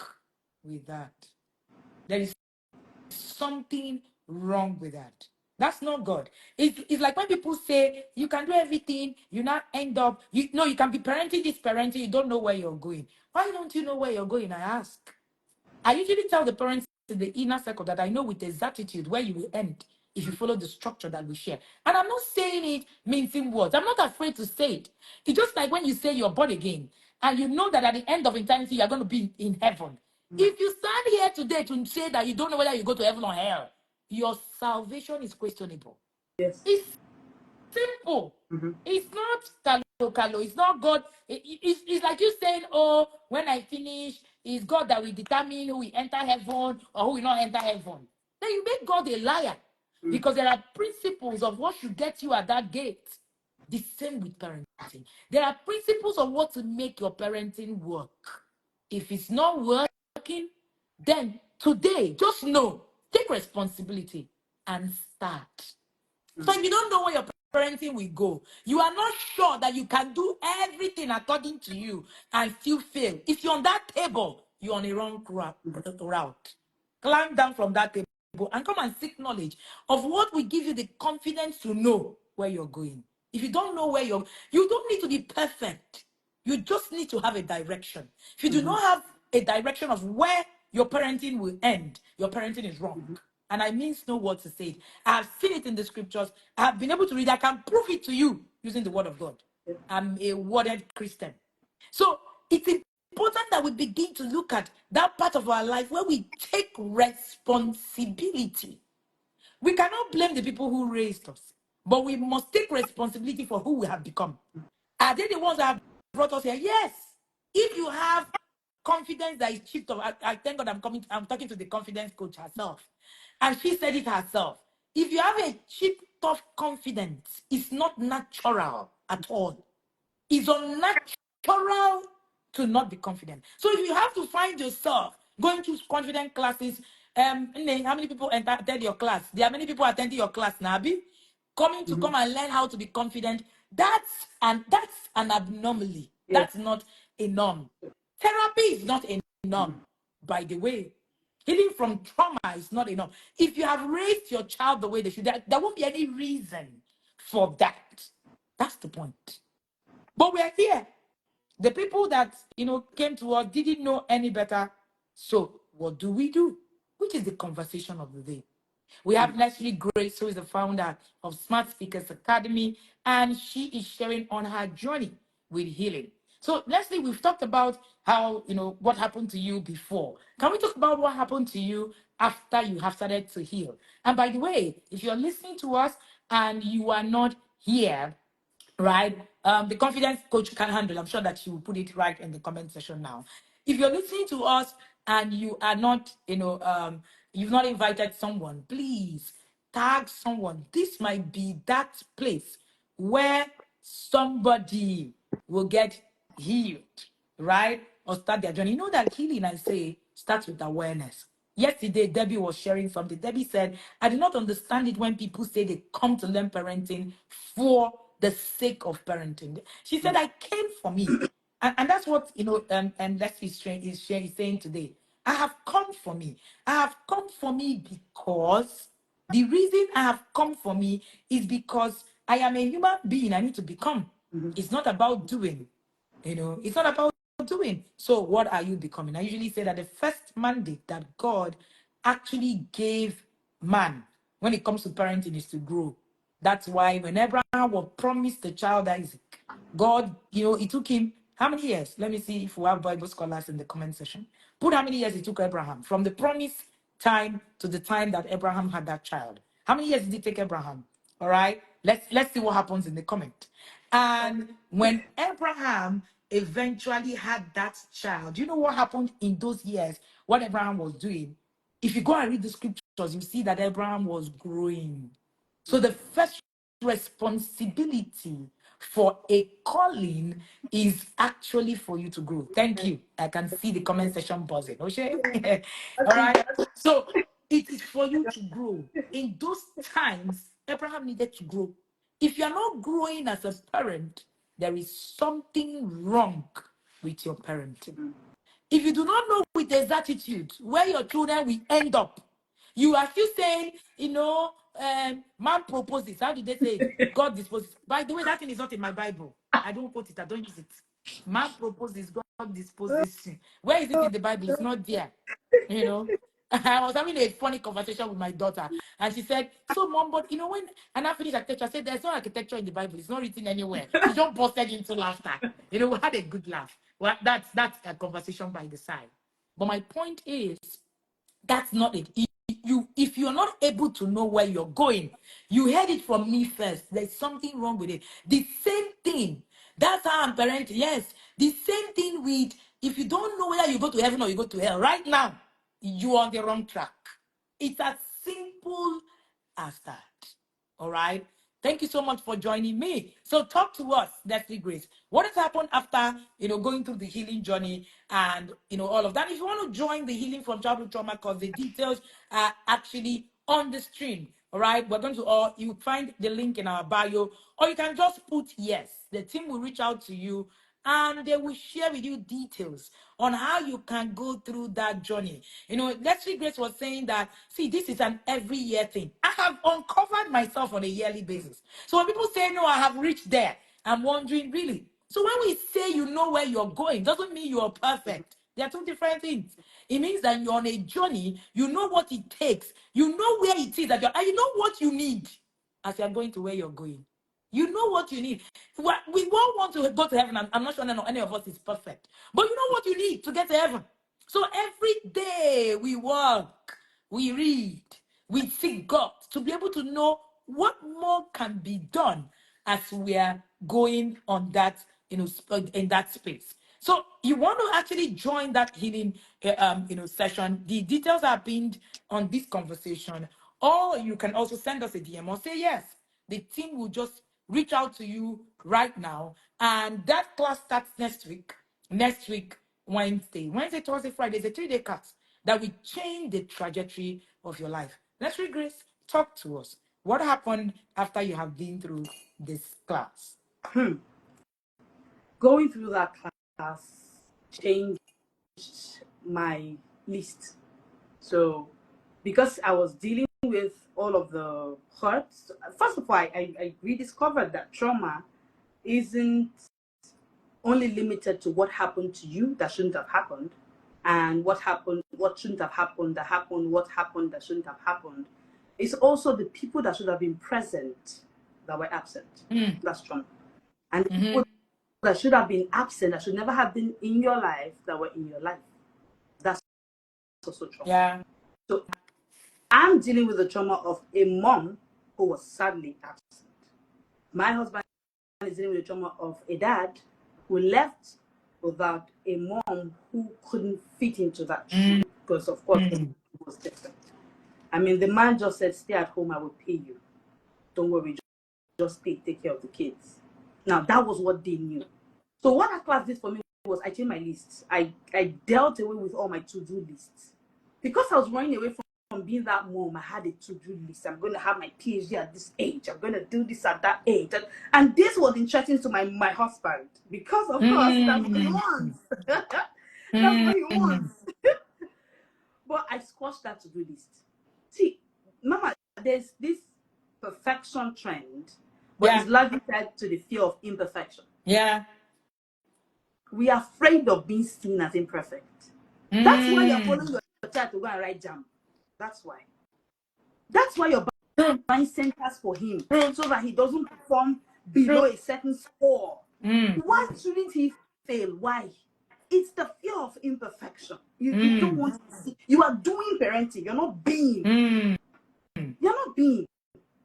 with that. There is something wrong with that. That's not God. It's like when people say you can do everything, you not end up, you can be parenting this parenting, you don't know where you're going. Why don't you know where you're going? I ask. I usually tell the parents in the inner circle that I know with exactitude where you will end if you follow the structure that we share. And I'm not saying it mincing words. I'm not afraid to say it. It's just like when you say you're born again and you know that at the end of eternity you're going to be in heaven. If you stand here today to say that you don't know whether you go to heaven or hell, your salvation is questionable. Yes. It's simple. It's not kalo. It's not God. It's like you saying, oh, when I finish, it's God that will determine who will enter heaven or who will not enter heaven. Then you make God a liar because there are principles of what should get you at that gate. The same with parenting. There are principles of what to make your parenting work. If it's not working, then today, just know, take responsibility and start. So if you don't know where your parenting will go, you are not sure that you can do everything according to you and still fail. If you're on that table, you're on a wrong route. Climb down from that table and come and seek knowledge of what will give you the confidence to know where you're going. If you don't know where you don't need to be perfect. You just need to have a direction. If you do not have a direction of where your parenting will end, your parenting is wrong. And I mean no word to say it. I have seen it in the scriptures. I have been able to read. I can prove it to you using the word of God. I'm a worded Christian. So it's important that we begin to look at that part of our life where we take responsibility. We cannot blame the people who raised us, but we must take responsibility for who we have become. Are they the ones that have brought us here? Yes. If you have confidence that is chipped off, I thank God I'm talking to the confidence coach herself. And she said it herself. If you have a chipped off confidence, it's not natural at all. It's unnatural to not be confident. So if you have to find yourself going to confident classes, Nne, how many people attend your class? There are many people attending your class, Nabi, coming to Mhm. come and learn how to be confident. That's an abnormally. Yes. That's not a norm. Therapy is not a norm, by the way. Healing from trauma is not enough. If you have raised your child the way they should, there won't be any reason for that. That's the point. But we're here. The people that came to us didn't know any better. So what do we do? Which is the conversation of the day. We have Leslie Grace, who is the founder of Smart Speakers Academy, and she is sharing on her journey with healing. So, Leslie, we've talked about how, what happened to you before. Can we talk about what happened to you after you have started to heal? And by the way, if you're listening to us and you are not here, right? The confidence coach can handle. I'm sure that she will put it right in the comment section now. If you're listening to us and you are not, you've not invited someone, please tag someone. This might be that place where somebody will get healed, right? Or start their journey. You know that healing, I say, starts with awareness. Yesterday, Debbie was sharing something. Debbie said, I do not understand it when people say they come to learn parenting for the sake of parenting. She said, I came for me. And that's what, and Leslie is saying today. I have come for me. I have come for me because the reason I have come for me is because I am a human being. I need to become. It's not about doing. It's not about doing. So, what are you becoming? I usually say that the first mandate that God actually gave man when it comes to parenting is to grow. That's why when Abraham was promised the child Isaac, God, it took him how many years? Let me see if we have Bible scholars in the comment section. Put how many years it took Abraham from the promise time to the time that Abraham had that child. How many years did it take Abraham? All right, let's see what happens in the comment. And when Abraham eventually had that child, you know what happened in those years? What Abraham was doing? If you go and read the scriptures, you see that Abraham was growing. So the first responsibility for a calling is actually for you to grow. Thank you. I can see the comment section buzzing. Okay. All right. So it is for you to grow. In those times, Abraham needed to grow. If you're not growing as a parent, there is something wrong with your parenting. If you do not know with exactitude where your children will end up, you are still saying, man proposes. How did they say it? God disposes. By the way, that thing is not in my Bible. I don't quote it. I don't use it. Man proposes, God disposes. Where is it in the Bible? It's not there. You know. I was having a funny conversation with my daughter, and she said, "So, mom, but when and I finished architecture, I said, there's no architecture in the Bible. It's not written anywhere." She just busted into laughter. We had a good laugh. Well, that's a conversation by the side. But my point is, that's not it. If you're not able to know where you're going, you heard it from me first. There's something wrong with it. The same thing. That's how I'm parenting. Yes, the same thing with if you don't know whether you go to heaven or you go to hell. Right now, you're on the wrong track. It's as simple as that. All right. Thank you so much for joining me. So talk to us, Leslie Grace. What has happened after going through the healing journey and all of that? If you want to join the Healing from Childhood Trauma course, the details are actually on the stream. All right. We're going to you find the link in our bio, or you can just put yes. The team will reach out to you and they will share with you details on how you can go through that journey. Leslie Grace was saying that, see, this is an every year thing. I have uncovered myself on a yearly basis. So when people say, no, I have reached there, I'm wondering, really? So when we say you know where you're going, doesn't mean you're perfect. There are two different things. It means that you're on a journey, you know what it takes, you know where it is that and you know what you need as you're going to where you're going. You know what you need. We won't want to go to heaven. I'm not sure any of us is perfect. But you know what you need to get to heaven. So every day we work, we read, we seek God to be able to know what more can be done as we are going on that, in that space. So you want to actually join that healing, session. The details are pinned on this conversation, or you can also send us a DM or say yes. The team will just reach out to you right now, and that class starts next week. next week, Wednesday, Thursday, Friday is a 3-day class that will change the trajectory of your life. Next week, Grace, talk to us. What happened after you have been through this class? Going through that class changed my list. So, because I was dealing with all of the hurts, first of all, I rediscovered that trauma isn't only limited to what happened to you that shouldn't have happened, and what happened, what shouldn't have happened, that happened, what happened that shouldn't have happened. It's also the people that should have been present that were absent. That's trauma. And the people that should have been absent, that should never have been in your life, that were in your life. That's also trauma. Yeah. So I'm dealing with the trauma of a mom who was sadly absent. My husband is dealing with the trauma of a dad who left without a mom who couldn't fit into that shoe, because of course it was different. I mean, the man just said, stay at home, I will pay you. Don't worry, just stay, take care of the kids. Now, that was what they knew. So what that class did for me was I changed my lists. I dealt away with all my to-do lists. Because I was running away from being that mom, I had a to-do list. I'm going to have my PhD at this age. I'm going to do this at that age. And this was interesting to my husband. Because, of course, that's what he wants. That's what he wants. But I squashed that to-do list. See, Mama, there's this perfection trend, but it's largely tied to the fear of imperfection. Yeah. We are afraid of being seen as imperfect. That's why you're following your child to go and write jam. That's why. That's why you're buying centers for him, so that he doesn't perform below a certain score. Why shouldn't he fail? Why? It's the fear of imperfection. You don't want to see. You are doing parenting. You're not being. You're not being.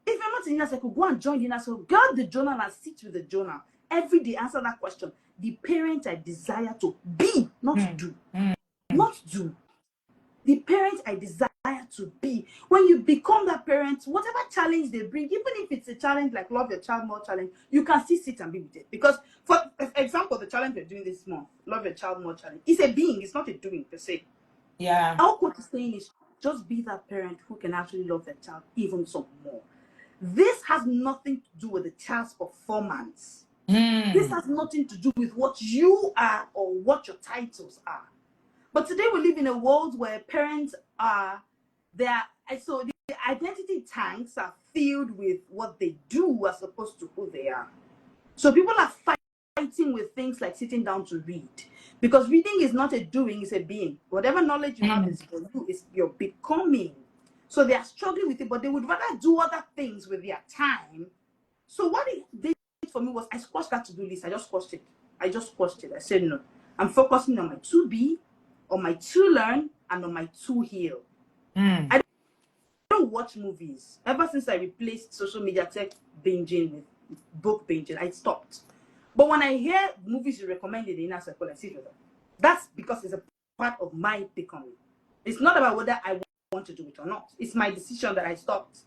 If you're not in inner circle, go and join the inner circle. Guard the journal and sit with the journal. Every day, answer that question. The parent I desire to be, not do. Not do. The parent I desire to be. When you become that parent, whatever challenge they bring, even if it's a challenge like Love Your Child More challenge, you can still sit and be with it. Because, for example, the challenge we're doing this month, Love Your Child More challenge, it's a being, it's not a doing per se. Yeah. All coach is saying is just be that parent who can actually love their child even some more. This has nothing to do with the child's performance. This has nothing to do with what you are or what your titles are. But today we live in a world where parents are there. So the identity tanks are filled with what they do as opposed to who they are. So people are fighting with things like sitting down to read, because reading is not a doing, it's a being. Whatever knowledge you have is for you, is you're becoming. So they are struggling with it, but they would rather do other things with their time. So what it did for me was I squashed that to-do list. I just squashed it. I said no. I'm focusing on my to be, on my to learn, and on my to heal. I don't watch movies. Ever since I replaced social media tech binging with book binging, I stopped. But when I hear movies you recommend in the inner circle, I sit with them. That's because it's a part of my becoming. It's not about whether I want to do it or not. It's my decision that I stopped.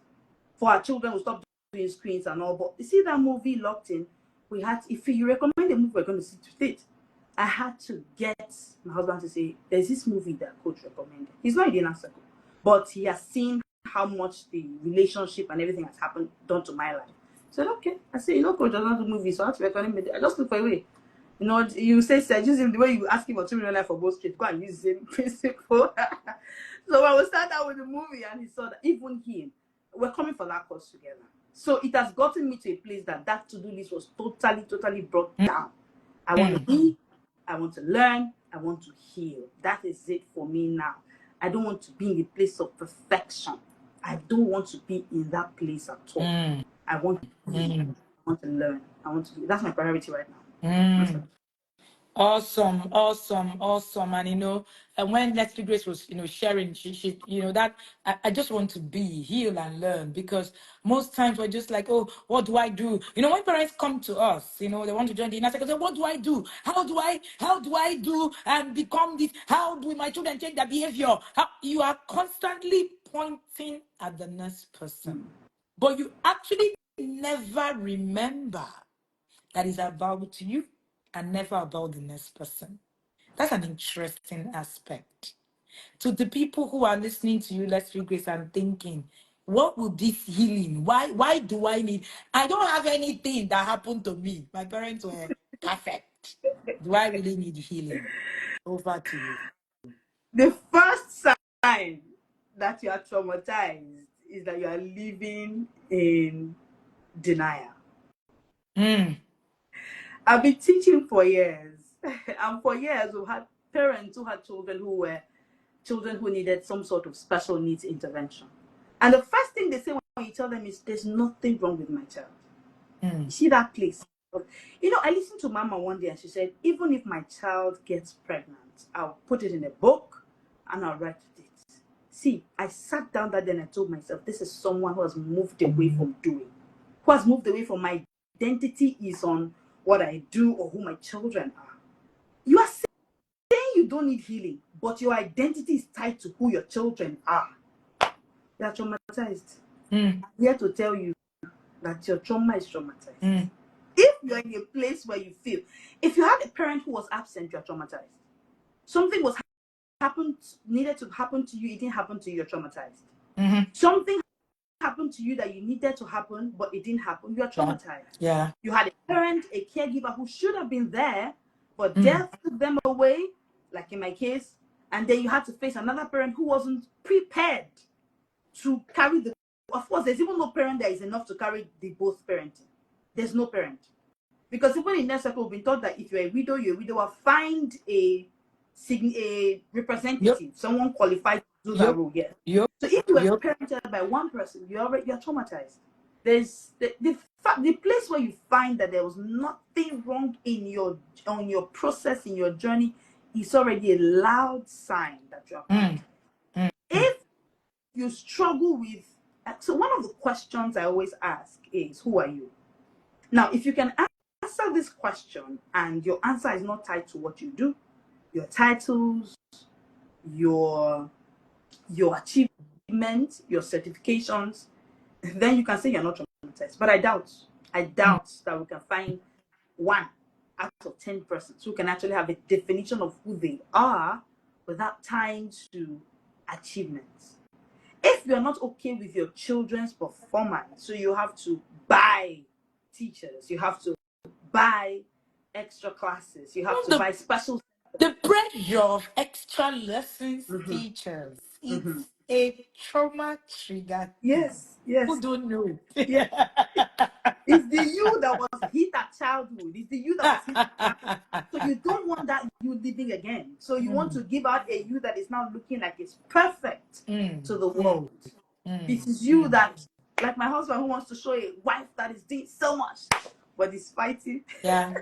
For our children, we stopped doing screens and all. But you see that movie Locked In? We had, if you recommend a movie, we're going to sit with it. I had to get my husband to say, there's this movie that coach recommended. He's not in the inner circle, but he has seen how much the relationship and everything has happened, done to my life. I said, okay. I said, coach does not do movies, so I have to recommend it. I just look for a way. You say, sir, use him the way you ask him for 2 million life for both streets. Go and use the same principle. So I will start out with the movie, and he saw that even him, we're coming for that course together. So it has gotten me to a place that to-do list was totally brought down. I want to be, I want to learn, I want to heal. That is it for me now. I don't want to be in the place of perfection. I don't want to be in that place at all. I want to heal. I want to learn. I want to. That's my priority right now. Awesome. And when Leslie Grace was, sharing, she that I just want to be, heal and learn, because most times we're just like, oh, what do I do? When parents come to us, they want to join the inner circle, say, what do I do? How do I do and become this? How do my children change their behavior? You are constantly pointing at the next person, but you actually never remember that is about you and never about the next person. That's an interesting aspect. To the people who are listening to you, let's read grace and thinking, what would this healing? Why do I need? I don't have anything that happened to me. My parents were perfect. Do I really need healing? Over to you. The first sign that you are traumatized is that you are living in denial. Mm. I've been teaching for years, and for years we've had parents who had children who needed some sort of special needs intervention. And the first thing they say when you tell them is, "There's nothing wrong with my child." You see that place? I listened to Mama one day and she said, "Even if my child gets pregnant, I'll put it in a book and I'll write it." See, I sat down that day and I told myself, this is someone who has moved away from doing, who has moved away from my identity is on what I do or who my children are. You are saying you don't need healing, but your identity is tied to who your children are. You are traumatized. Mm. I'm here to tell you that your trauma is traumatized. Mm. If you're in a place where you feel, if you had a parent who was absent, you're traumatized. Something needed to happen to you, it didn't happen to you, you're traumatized. Mm-hmm. Something happened to you that you needed to happen, but it didn't happen, you're traumatized. Yeah. You had a parent, a caregiver who should have been there, but Mm. death took them away, like in my case, and then you had to face another parent who wasn't prepared to carry the. Of course, there's even no parent that is enough to carry the both parenting. There's no parent. Because even in that circle, we've been taught that if you're a widower, find a representative, Yep. someone qualified to do that Yep. role. Yeah. Yep. So if you were Yep. parented by one person, you're traumatized. There's the place where you find that there was nothing wrong in your process, in your journey, is already a loud sign that you are traumatized. Mm. If you struggle with, so one of the questions I always ask is, who are you? Now, if you can answer this question and your answer is not tied to what you do, your titles, your achievements, your certifications, then you can say you're not traumatized. But I doubt that we can find one out of 10 persons who can actually have a definition of who they are without tying to achievements. If you're not okay with your children's performance, so you have to buy teachers, you have to buy extra classes, you have to buy special. The pressure of extra lessons, Mm-hmm. teachers, Mm-hmm. it's a trauma trigger thing. Yes, yes, Who don't know yes. it? It's the you that was hit at childhood. It's the you that was hit at childhood. So you don't want that you living again. So you want to give out a you that is now looking like it's perfect to the world. It is you that, like my husband, who wants to show a wife that is doing so much, but is fighting. Yeah,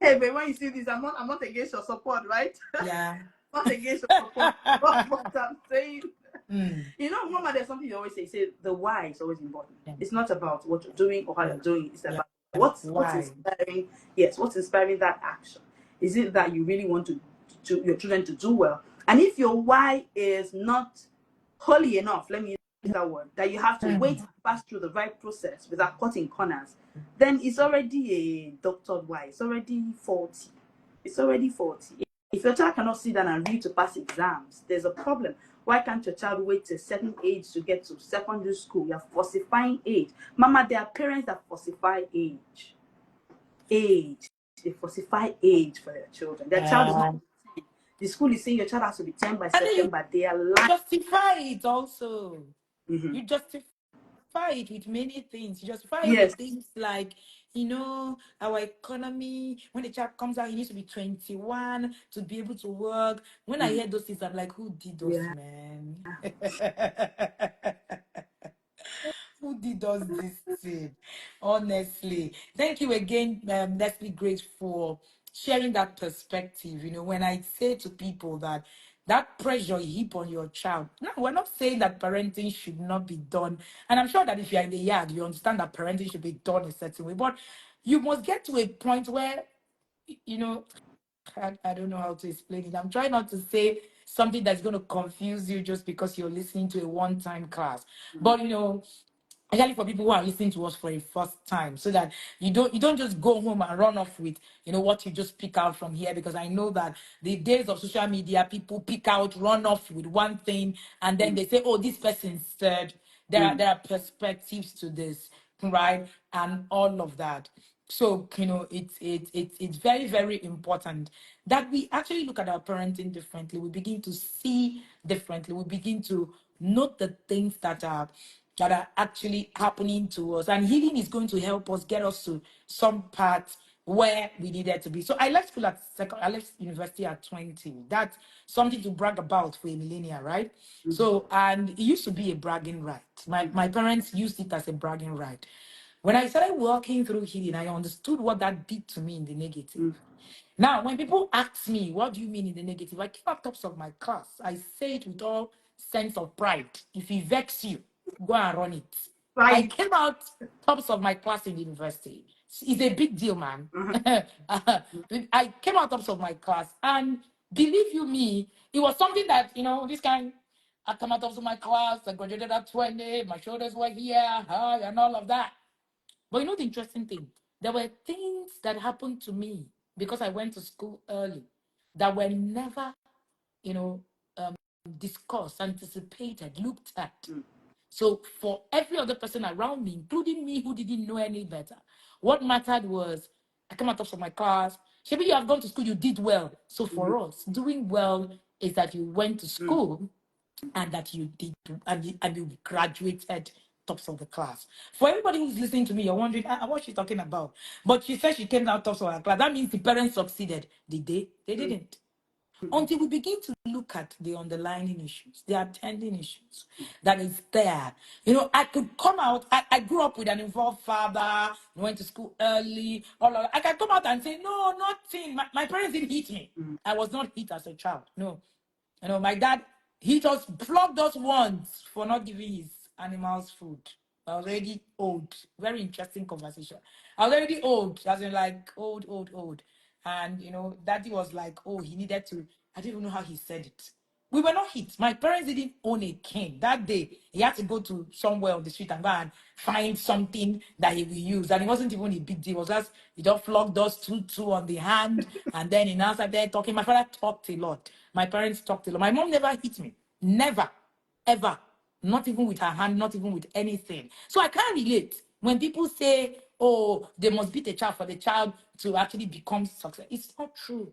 Hey, but when you see this, I'm not against your support, right? yeah. Not against your support. What I'm saying. Mm. Mama, there's something you always say. Say the why is always important. Yeah, It's not about what you're doing or how yeah, you're doing it. It's yeah. about what's Why? inspiring. Yes, what's inspiring that action? Is it that you really want to your children to do well? And if your why is not holy enough, let me use that word, that you have to wait Mm. and pass through the right process without cutting corners, then it's already a doctored why. It's already faulty. It's already faulty. If your child cannot sit down and read to pass exams, there's a problem. Why can't your child wait to a certain age to get to secondary school? You're falsifying age. Mama, there are parents that falsify age. Age. They falsify age for their children. Their child is not 10. The school is saying your child has to be 10 by And then you September. They are lying. justify it also. Mm-hmm. You justify it with many things. You justify it Yes. with things like, our economy. When the child comes out, he needs to be 21 to be able to work. When I Mm. hear those things, I'm like, who did those, Yeah. man? Who did us this thing? Honestly. Thank you again, Leslie Grace, for sharing that perspective. When I say to people that pressure you heap on your child. No, we're not saying that parenting should not be done. And I'm sure that if you're in the yard, you understand that parenting should be done a certain way. But you must get to a point where, you know, I don't know how to explain it. I'm trying not to say something that's going to confuse you just because you're listening to a one-time class. Mm. But Especially for people who are listening to us for a first time, so that you don't just go home and run off with what you just pick out from here. Because I know that the days of social media, people pick out, run off with one thing, and then they say, oh, this person said there are perspectives to this, right? And all of that. So it's very, very important that we actually look at our parenting differently. We begin to see differently. We begin to note the things that are actually happening to us. And healing is going to help us get us to some part where we needed to be. So I left school I left university at 20. That's something to brag about for a millennial, right? So, and it used to be a bragging right. My parents used it as a bragging right. When I started walking through healing, I understood what that did to me in the negative. Now, when people ask me, what do you mean in the negative? I keep up tops of my class. I say it with all sense of pride. If it vex you, go and run it. I Right. came out tops of my class in the university. It's a big deal, man. I came out tops of my class, and believe you me, it was something that this kind. I come out tops of my class. I graduated at 20. My shoulders were here, high, and all of that. But the interesting thing, there were things that happened to me because I went to school early that were never, you know, um, discussed, anticipated, looked at. So for every other person around me, including me who didn't know any better, what mattered was I came out of my class. Maybe you have gone to school, you did well. So for us, doing well is that you went to school and that you did and you graduated tops of the class. For everybody who's listening to me, you're wondering what she's talking about. But she said she came out tops of her class. That means the parents succeeded. Did they? They didn't. Until we begin to look at the underlying issues, the attending issues that is there. I could come out. I grew up with an involved father, went to school early, all of that. I can come out and say, no, nothing. My parents didn't hit me. I was not hit as a child. No. My dad, he just flogged us once for not giving his animals food. I was already old. Very interesting conversation. I was already old, as in like old, old, old. And daddy was like, oh, he needed to, I don't even know how he said it. We were not hit. My parents didn't own a cane. That day, he had to go to somewhere on the street and go and find something that he will use. And it wasn't even a big deal. It was just, he just flogged us two on the hand. And then he now started talking. My father talked a lot. My parents talked a lot. My mom never hit me. Never. Ever. Not even with her hand, not even with anything. So I can't relate. When people say, oh, they must beat a child for the child to actually become success, it's not true.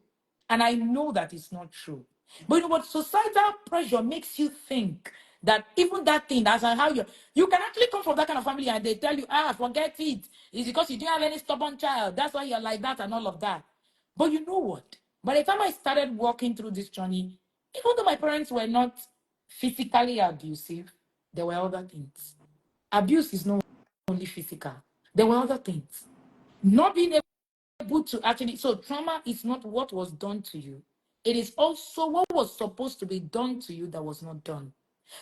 And I know that it's not true. But what societal pressure makes you think that even that thing, that's how you can actually come from that kind of family and they tell you, forget it. It's because you didn't have any stubborn child. That's why you're like that and all of that. But you know what? By the time I started walking through this journey, even though my parents were not physically abusive, there were other things. Abuse is not only physical. There were other things. Not being able to actually, so trauma is not what was done to you. It is also what was supposed to be done to you that was not done.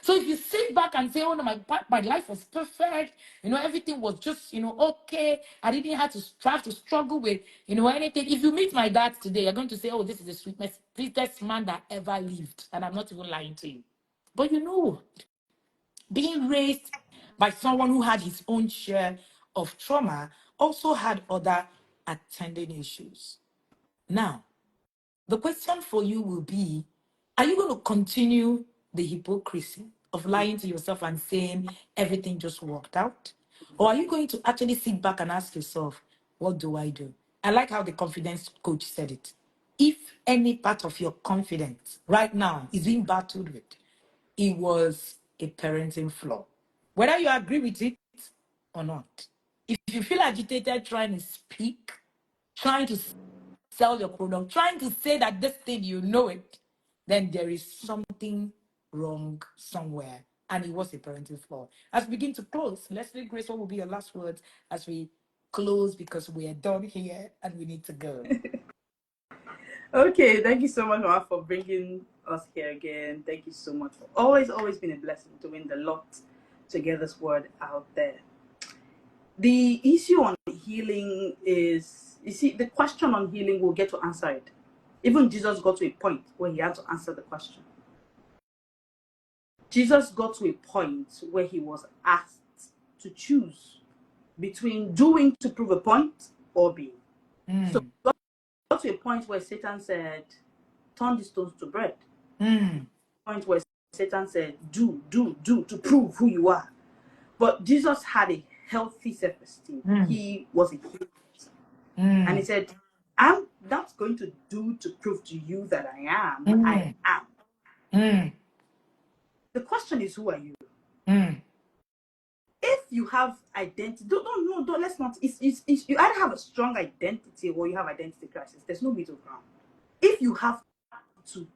So if you sit back and say, oh no, my life was perfect, everything was just, okay. I didn't have to struggle with, anything. If you meet my dad today, you're going to say, oh, this is the sweetest man that ever lived. And I'm not even lying to you. But being raised by someone who had his own share of trauma also had other attending issues. Now, the question for you will be, are you going to continue the hypocrisy of lying to yourself and saying everything just worked out? Or are you going to actually sit back and ask yourself, what do I do? I like how the confidence coach said it. If any part of your confidence right now is being battled with, it was a parenting flaw. Whether you agree with it or not. If you feel agitated trying to speak, trying to sell your product, trying to say that this thing you know it, then there is something wrong somewhere. And it was a parenting flaw. As we begin to close, Leslie Grace, what will be your last words as we close, because we are done here and we need to go? Okay, thank you so much, Mama, for bringing us here again. Thank you so much for always been a blessing doing the lot to get this word out there. The issue on healing is, you see, the question on healing, will get to answer it. Even Jesus got to a point where he had to answer the question. Jesus got to a point where he was asked to choose between doing to prove a point or being. So got to a point where Satan said, turn the stones to bread. Point where Satan said, do to prove who you are. But Jesus had a healthy self-esteem. He was a healed person. And he said, I'm not going to do to prove to you that I am. I am. The question is, who are you? If you have identity, don't let's not. It's you either have a strong identity or you have identity crisis. There's no middle ground. If you have to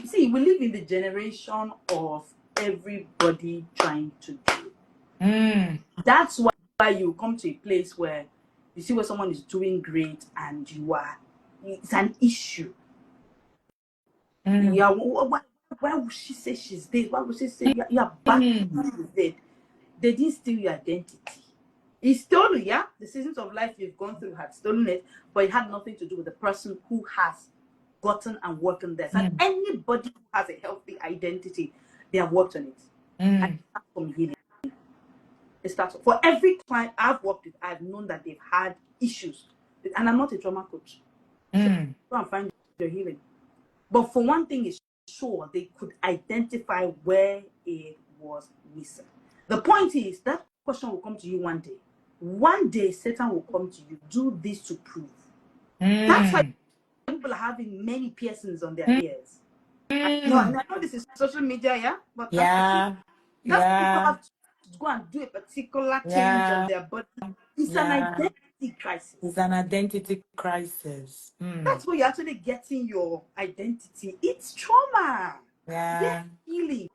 see, we live in the generation of everybody trying to do. That's why you come to a place where you see where someone is doing great and you are, it's an issue. Yeah, why would she say she's dead? Why would she say you're back with dead? They didn't steal your identity. He stole it, yeah. The seasons of life you've gone through had stolen it, but it had nothing to do with the person who has gotten and worked on this. And anybody who has a healthy identity, they have worked on it. And it starts from healing. It starts for every client I've worked with, I've known that they've had issues. And I'm not a trauma coach. So go and find your healing. But for one thing is sure, they could identify where it was missing. The point is that question will come to you one day. One day, Satan will come to you. Do this to prove. That's why people are having many piercings on their ears. I know this is social media, yeah, but people have to go and do a particular change on their body. It's an identity crisis. It's an identity crisis. That's where you're actually getting your identity. It's trauma. They're healing.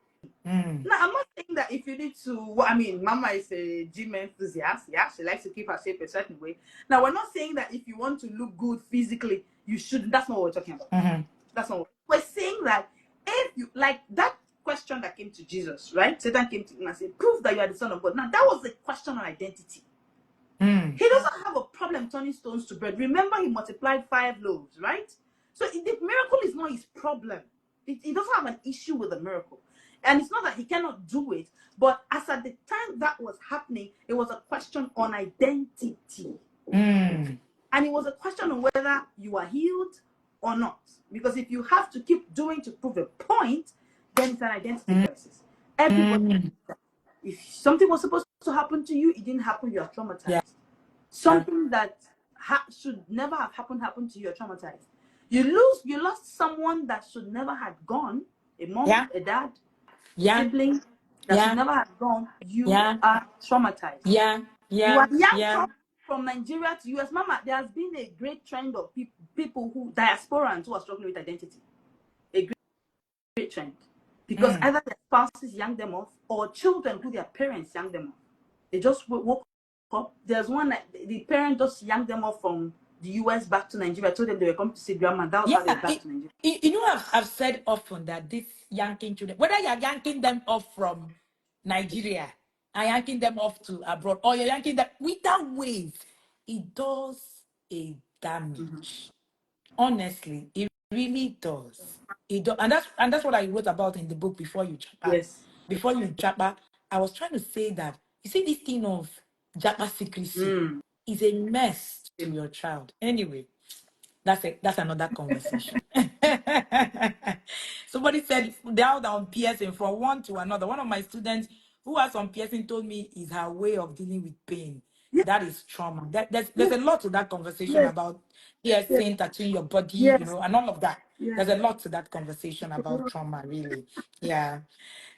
Now, I'm not saying that if you need to, I mean, Mama is a gym enthusiast. Yeah, she likes to keep her shape a certain way. Now, we're not saying that if you want to look good physically, you shouldn't. That's not what we're talking about. That's not what we're saying. That if you, like that question that came to Jesus, right? Satan came to him and said, prove that you are the Son of God. Now, that was a question on identity. He doesn't have a problem turning stones to bread. Remember, he multiplied 5 loaves, right? So the miracle is not his problem. He doesn't have an issue with the miracle. And it's not that he cannot do it, but as at the time that was happening, it was a question on identity. And it was a question on whether you are healed or not. Because if you have to keep doing to prove a point, then it's an identity crisis. Everybody, if something was supposed to happen to you, it didn't happen, you are traumatized. Something that should never have happened to you, you're traumatized. You lost someone that should never have gone, a mom, a dad, sibling that should never have gone, you are traumatized. You are young from Nigeria to US. Mama, there has been a great trend of people who, diasporans who are struggling with identity. A great trend. Because either their spouses young them off or children who their parents young them off. They just woke up. There's one that the parent just yanked them off from the US back to Nigeria, told them they were coming to see grandma. That was how they back to Nigeria. You know, I've said often that this yanking children, whether you're yanking them off from Nigeria and yanking them off to abroad, or you're yanking them without ways, it does a damage. Honestly, it really does. It does, and that's what I wrote about in the book before you chapa. Yes. Before you chapa, I was trying to say that you see this thing of japa secrecy is a mess to your child. Anyway, that's another conversation. Somebody said down piercing from one to another. One of my students who has some piercing told me is her way of dealing with pain. That is trauma. There's a lot to that conversation about piercing, tattooing your body, you know, and all of that. There's a lot to that conversation about trauma, really. Yeah.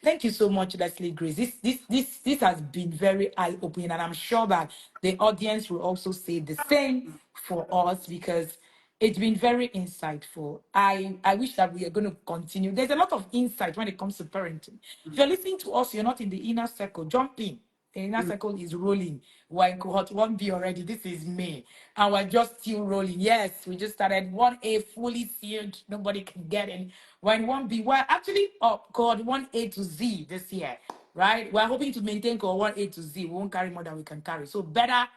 Thank you so much, Leslie Grace. This has been very eye-opening, and I'm sure that the audience will also say the same for us because it's been very insightful. I wish that we are going to continue. There's a lot of insight when it comes to parenting. If you're listening to us, you're not in the inner circle, jump in. The inner circle is rolling. We're in cohort 1B already. This is May. And we're just still rolling. Yes, we just started 1A fully sealed. Nobody can get in. We're in 1B. We're actually up cohort 1A to Z this year, right? We're hoping to maintain cohort 1A to Z. We won't carry more than we can carry. So better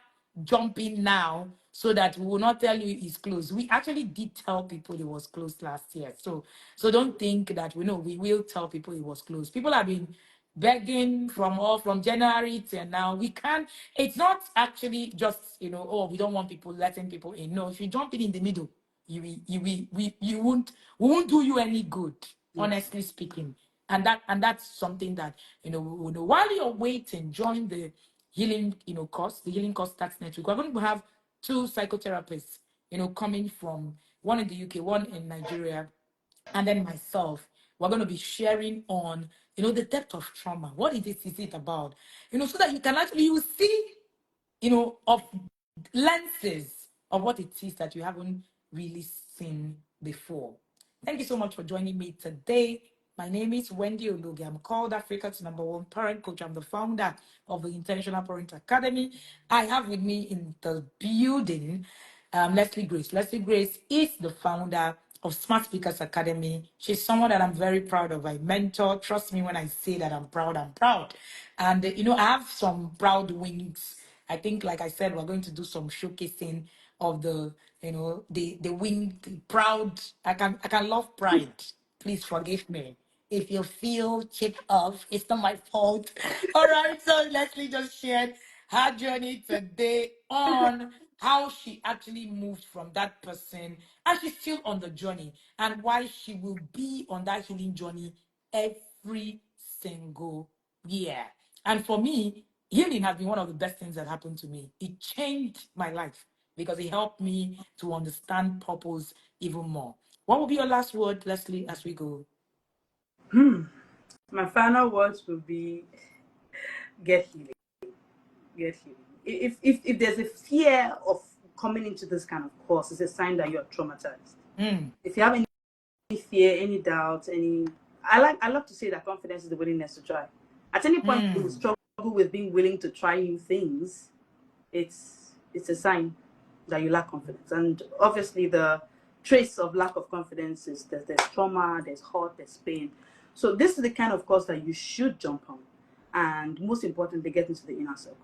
jump in now so that we will not tell you it's closed. We actually did tell people it was closed last year. So don't think that we will tell people it was closed. People have been begging from all from January till now. We can't, it's not actually just, oh, we don't want people letting people in. No, if you jump in the middle, you won't, we won't do you any good, Yes. honestly speaking. And that's something that, while you're waiting, join the healing, course, the healing course starts next week. We're going to have two psychotherapists, coming from one in the UK, one in Nigeria, and then myself. We're going to be sharing on, the depth of trauma. What is it about? So that you can actually, you see, of lenses of what it is that you haven't really seen before. Thank you so much for joining me today. My name is Wendy Olugi. I'm called Africa's #1 parent coach. I'm the founder of the Intentional Parent Academy. I have with me in the building Leslie Grace. Leslie Grace is the founder of Smart Speakers Academy. She's someone that I'm very proud of. I mentor. Trust me when I say that I'm proud, I'm proud. And, I have some proud wings. I think, like I said, we're going to do some showcasing of the wing, the proud. I can love pride. Please forgive me. If you feel chipped off, it's not my fault. All right, so Leslie just shared her journey today on how she actually moved from that person and she's still on the journey and why she will be on that healing journey every single year. And for me, healing has been one of the best things that happened to me. It changed my life because it helped me to understand purpose even more. What will be your last word, Leslie, as we go? My final words would be get healing. Get healing. If there's a fear of coming into this kind of course, it's a sign that you're traumatized. Mm, If you have any fear, any doubt, I love to say that confidence is the willingness to try. At any point you mm. struggle with being willing to try new things, it's a sign that you lack confidence. And obviously the trace of lack of confidence is there's trauma, there's hurt, there's pain. So this is the kind of course that you should jump on. And most importantly, get into the inner circle.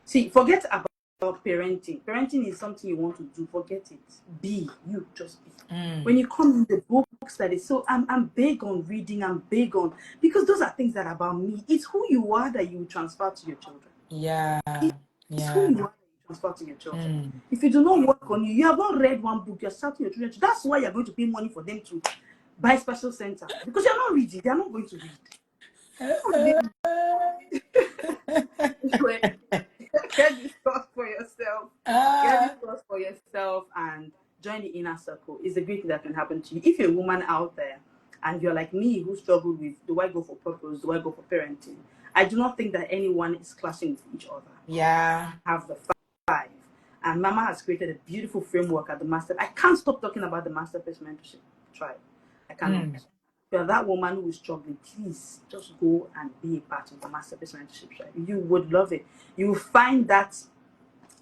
See, forget about parenting. Parenting is something you want to do. Forget it. Be you, just be. When Mm. you come in the books that is so, I'm big on reading. I'm big on because those are things that are about me. It's who you are that you transfer to your children. Yeah, It's who yeah. you are that you transfer to your children. Mm. If you do not work on you have not read one book. You're starting your children. That's why you're going to pay money for them to buy special center because you're not reading. They're not going to read. How would they read? Get this course for yourself. Get this Ah, course for yourself and join the inner circle. It's a great thing that can happen to you. If you're a woman out there and you're like me who struggled with do I go for purpose, do I go for parenting? I do not think that anyone is clashing with each other. yeah. Have the five. And Mama has created a beautiful framework at the master. I can't stop talking about the Masterpiece Mentorship Tribe. I cannot. Mm. If you're that woman who is struggling, please just go and be a part of the Masterpiece Mentorship Tribe. You would love it. You will find that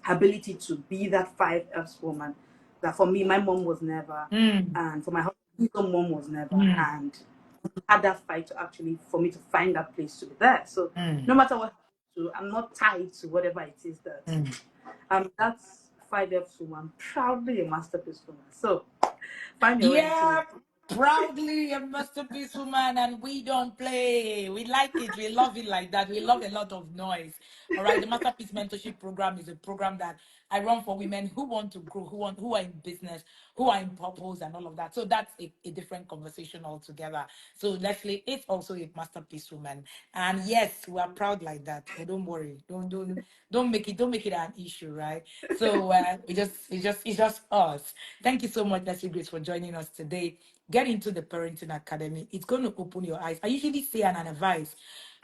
ability to be that 5Fs woman that for me, my mom was never, Mm. and for my husband, his own mom was never. Mm. And had that fight to actually, for me to find that place to be there. So Mm. no matter what, I'm not tied to whatever it is that Mm. that's 5Fs woman, proudly a masterpiece woman. So find your way into Yeah, it. proudly a masterpiece woman, and we don't play. We like it. We love it like that. We love a lot of noise. All right. The Masterpiece Mentorship Program is a program that I run for women who want to grow, who are in business, who are in purpose, and all of that. So that's a different conversation altogether. So Leslie is also a masterpiece woman, and yes, we are proud like that. Oh, don't worry. Don't make it an issue, right? So it's just us. Thank you so much, Leslie Grace, for joining us today. Get into the Parenting Academy. It's going to open your eyes. I usually say and advise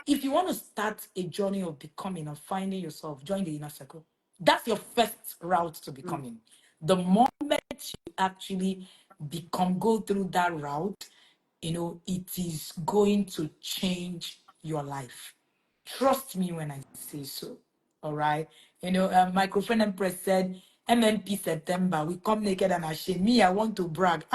if you want to start a journey of becoming or finding yourself, join the inner circle. That's your first route to Mm. becoming. The moment you actually go through that route, it is going to change your life. Trust me when I say so. All right. My girlfriend Empress said, MMP September, we come naked and ashamed. Me, I want to brag.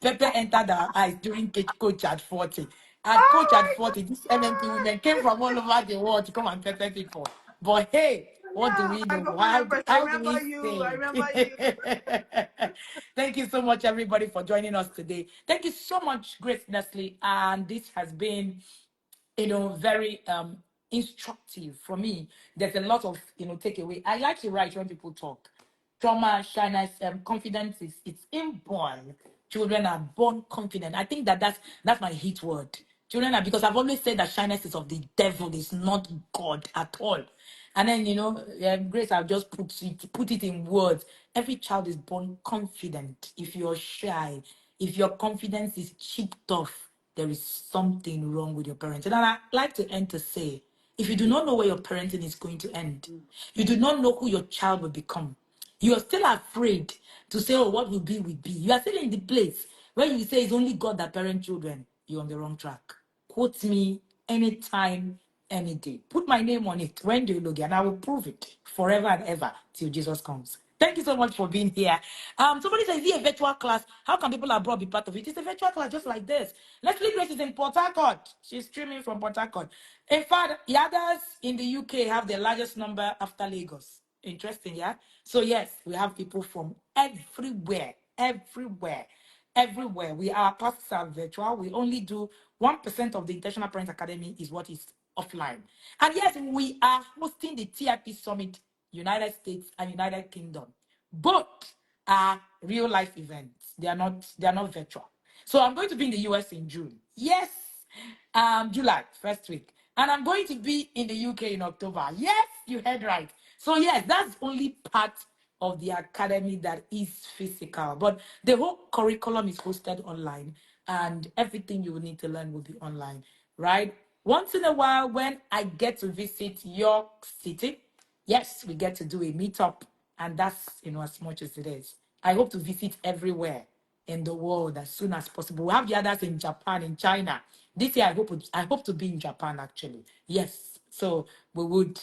Pepe entered our eyes during coach at 40. At coach at Oh 40, these MMP women came from all over the world to come and pepper people. But hey, what do yeah, we I know? go for members. I How do remember we you. I say? remember you. Thank you so much, everybody, for joining us today. Thank you so much, Grace Nestle. And this has been very instructive for me. There's a lot of takeaway. I like to write when people talk. Trauma, shyness, confidence is it's inborn. Children are born confident. I think that's my hit word. Children are, because I've always said that shyness is of the devil, is not God at all. And then Grace, I'll just put it in words. Every child is born confident. If you're shy, if your confidence is chipped off, there is something wrong with your parents. And I like to end to say, if you do not know where your parenting is going to end, you do not know who your child will become, you are still afraid to say, oh, what will be. You are still in the place where you say it's only God that parent children. You're on the wrong track. Quote me anytime, any day. Put my name on it, Wendy Ologi, and I will prove it forever and ever till Jesus comes. Thank you so much for being here. Somebody says, is it a virtual class? How can people abroad be part of it? It's a virtual class just like this. Leslie Grace is in Port Harcourt. She's streaming from Port Harcourt. In fact, the others in the UK have the largest number after Lagos. Interesting, yeah? So, yes, we have people from everywhere. Our classes are virtual. We only do 1% of the Intentional Parents Academy is what is offline. And yes, we are hosting the TIP Summit, United States and United Kingdom. Both are real life events. They are not virtual. So I'm going to be in the US in June. Yes, July, first week. And I'm going to be in the UK in October. Yes, you heard right. So yes, that's only part of the academy that is physical. But the whole curriculum is hosted online, and everything you will need to learn will be online, right? Once in a while, when I get to visit York City, yes, we get to do a meetup, and that's as much as it is. I hope to visit everywhere in the world as soon as possible. We have the others in Japan, in China. This year, I hope to be in Japan actually. Yes, so we would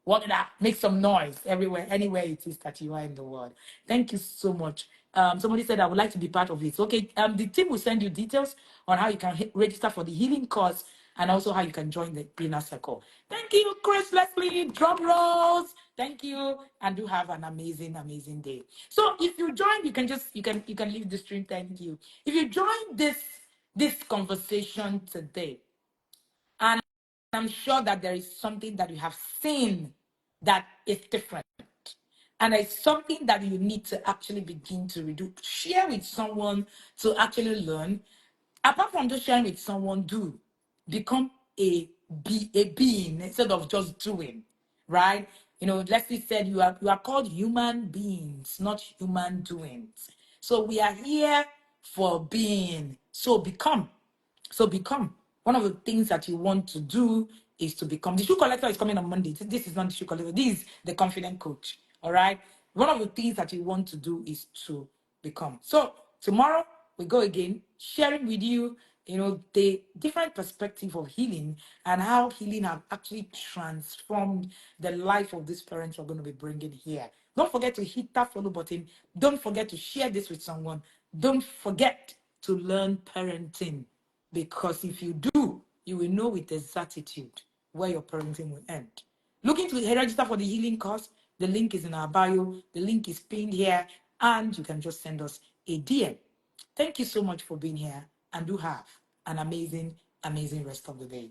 work it out, make some noise everywhere, anywhere it is that you are in the world. Thank you so much. Somebody said I would like to be part of this. Okay, the team will send you details on how you can register for the healing course and also how you can join the inner circle. Thank you, Chris Leslie. Drum rolls. Thank you, and do have an amazing, amazing day. So if you join, you can leave the stream. Thank you. If you join this conversation today, and I'm sure that there is something that you have seen that is different. And it's something that you need to actually begin to redo. Share with someone to actually learn. Apart from just sharing with someone, do become a being instead of just doing, right? Leslie said you are called human beings, not human doings. So we are here for being. So become. One of the things that you want to do is to become. The shoe collector is coming on Monday. This is not the shoe collector. This is the confident coach. All right. One of the things that you want to do is to become. So tomorrow we go again, sharing with you, the different perspective of healing and how healing have actually transformed the life of these parents we're going to be bringing here. Don't forget to hit that follow button. Don't forget to share this with someone. Don't forget to learn parenting. Because if you do, you will know with exactitude where your parenting will end. Looking to register for the healing course, the link is in our bio, the link is pinned here, and you can just send us a DM. Thank you so much for being here, and do have an amazing, amazing rest of the day.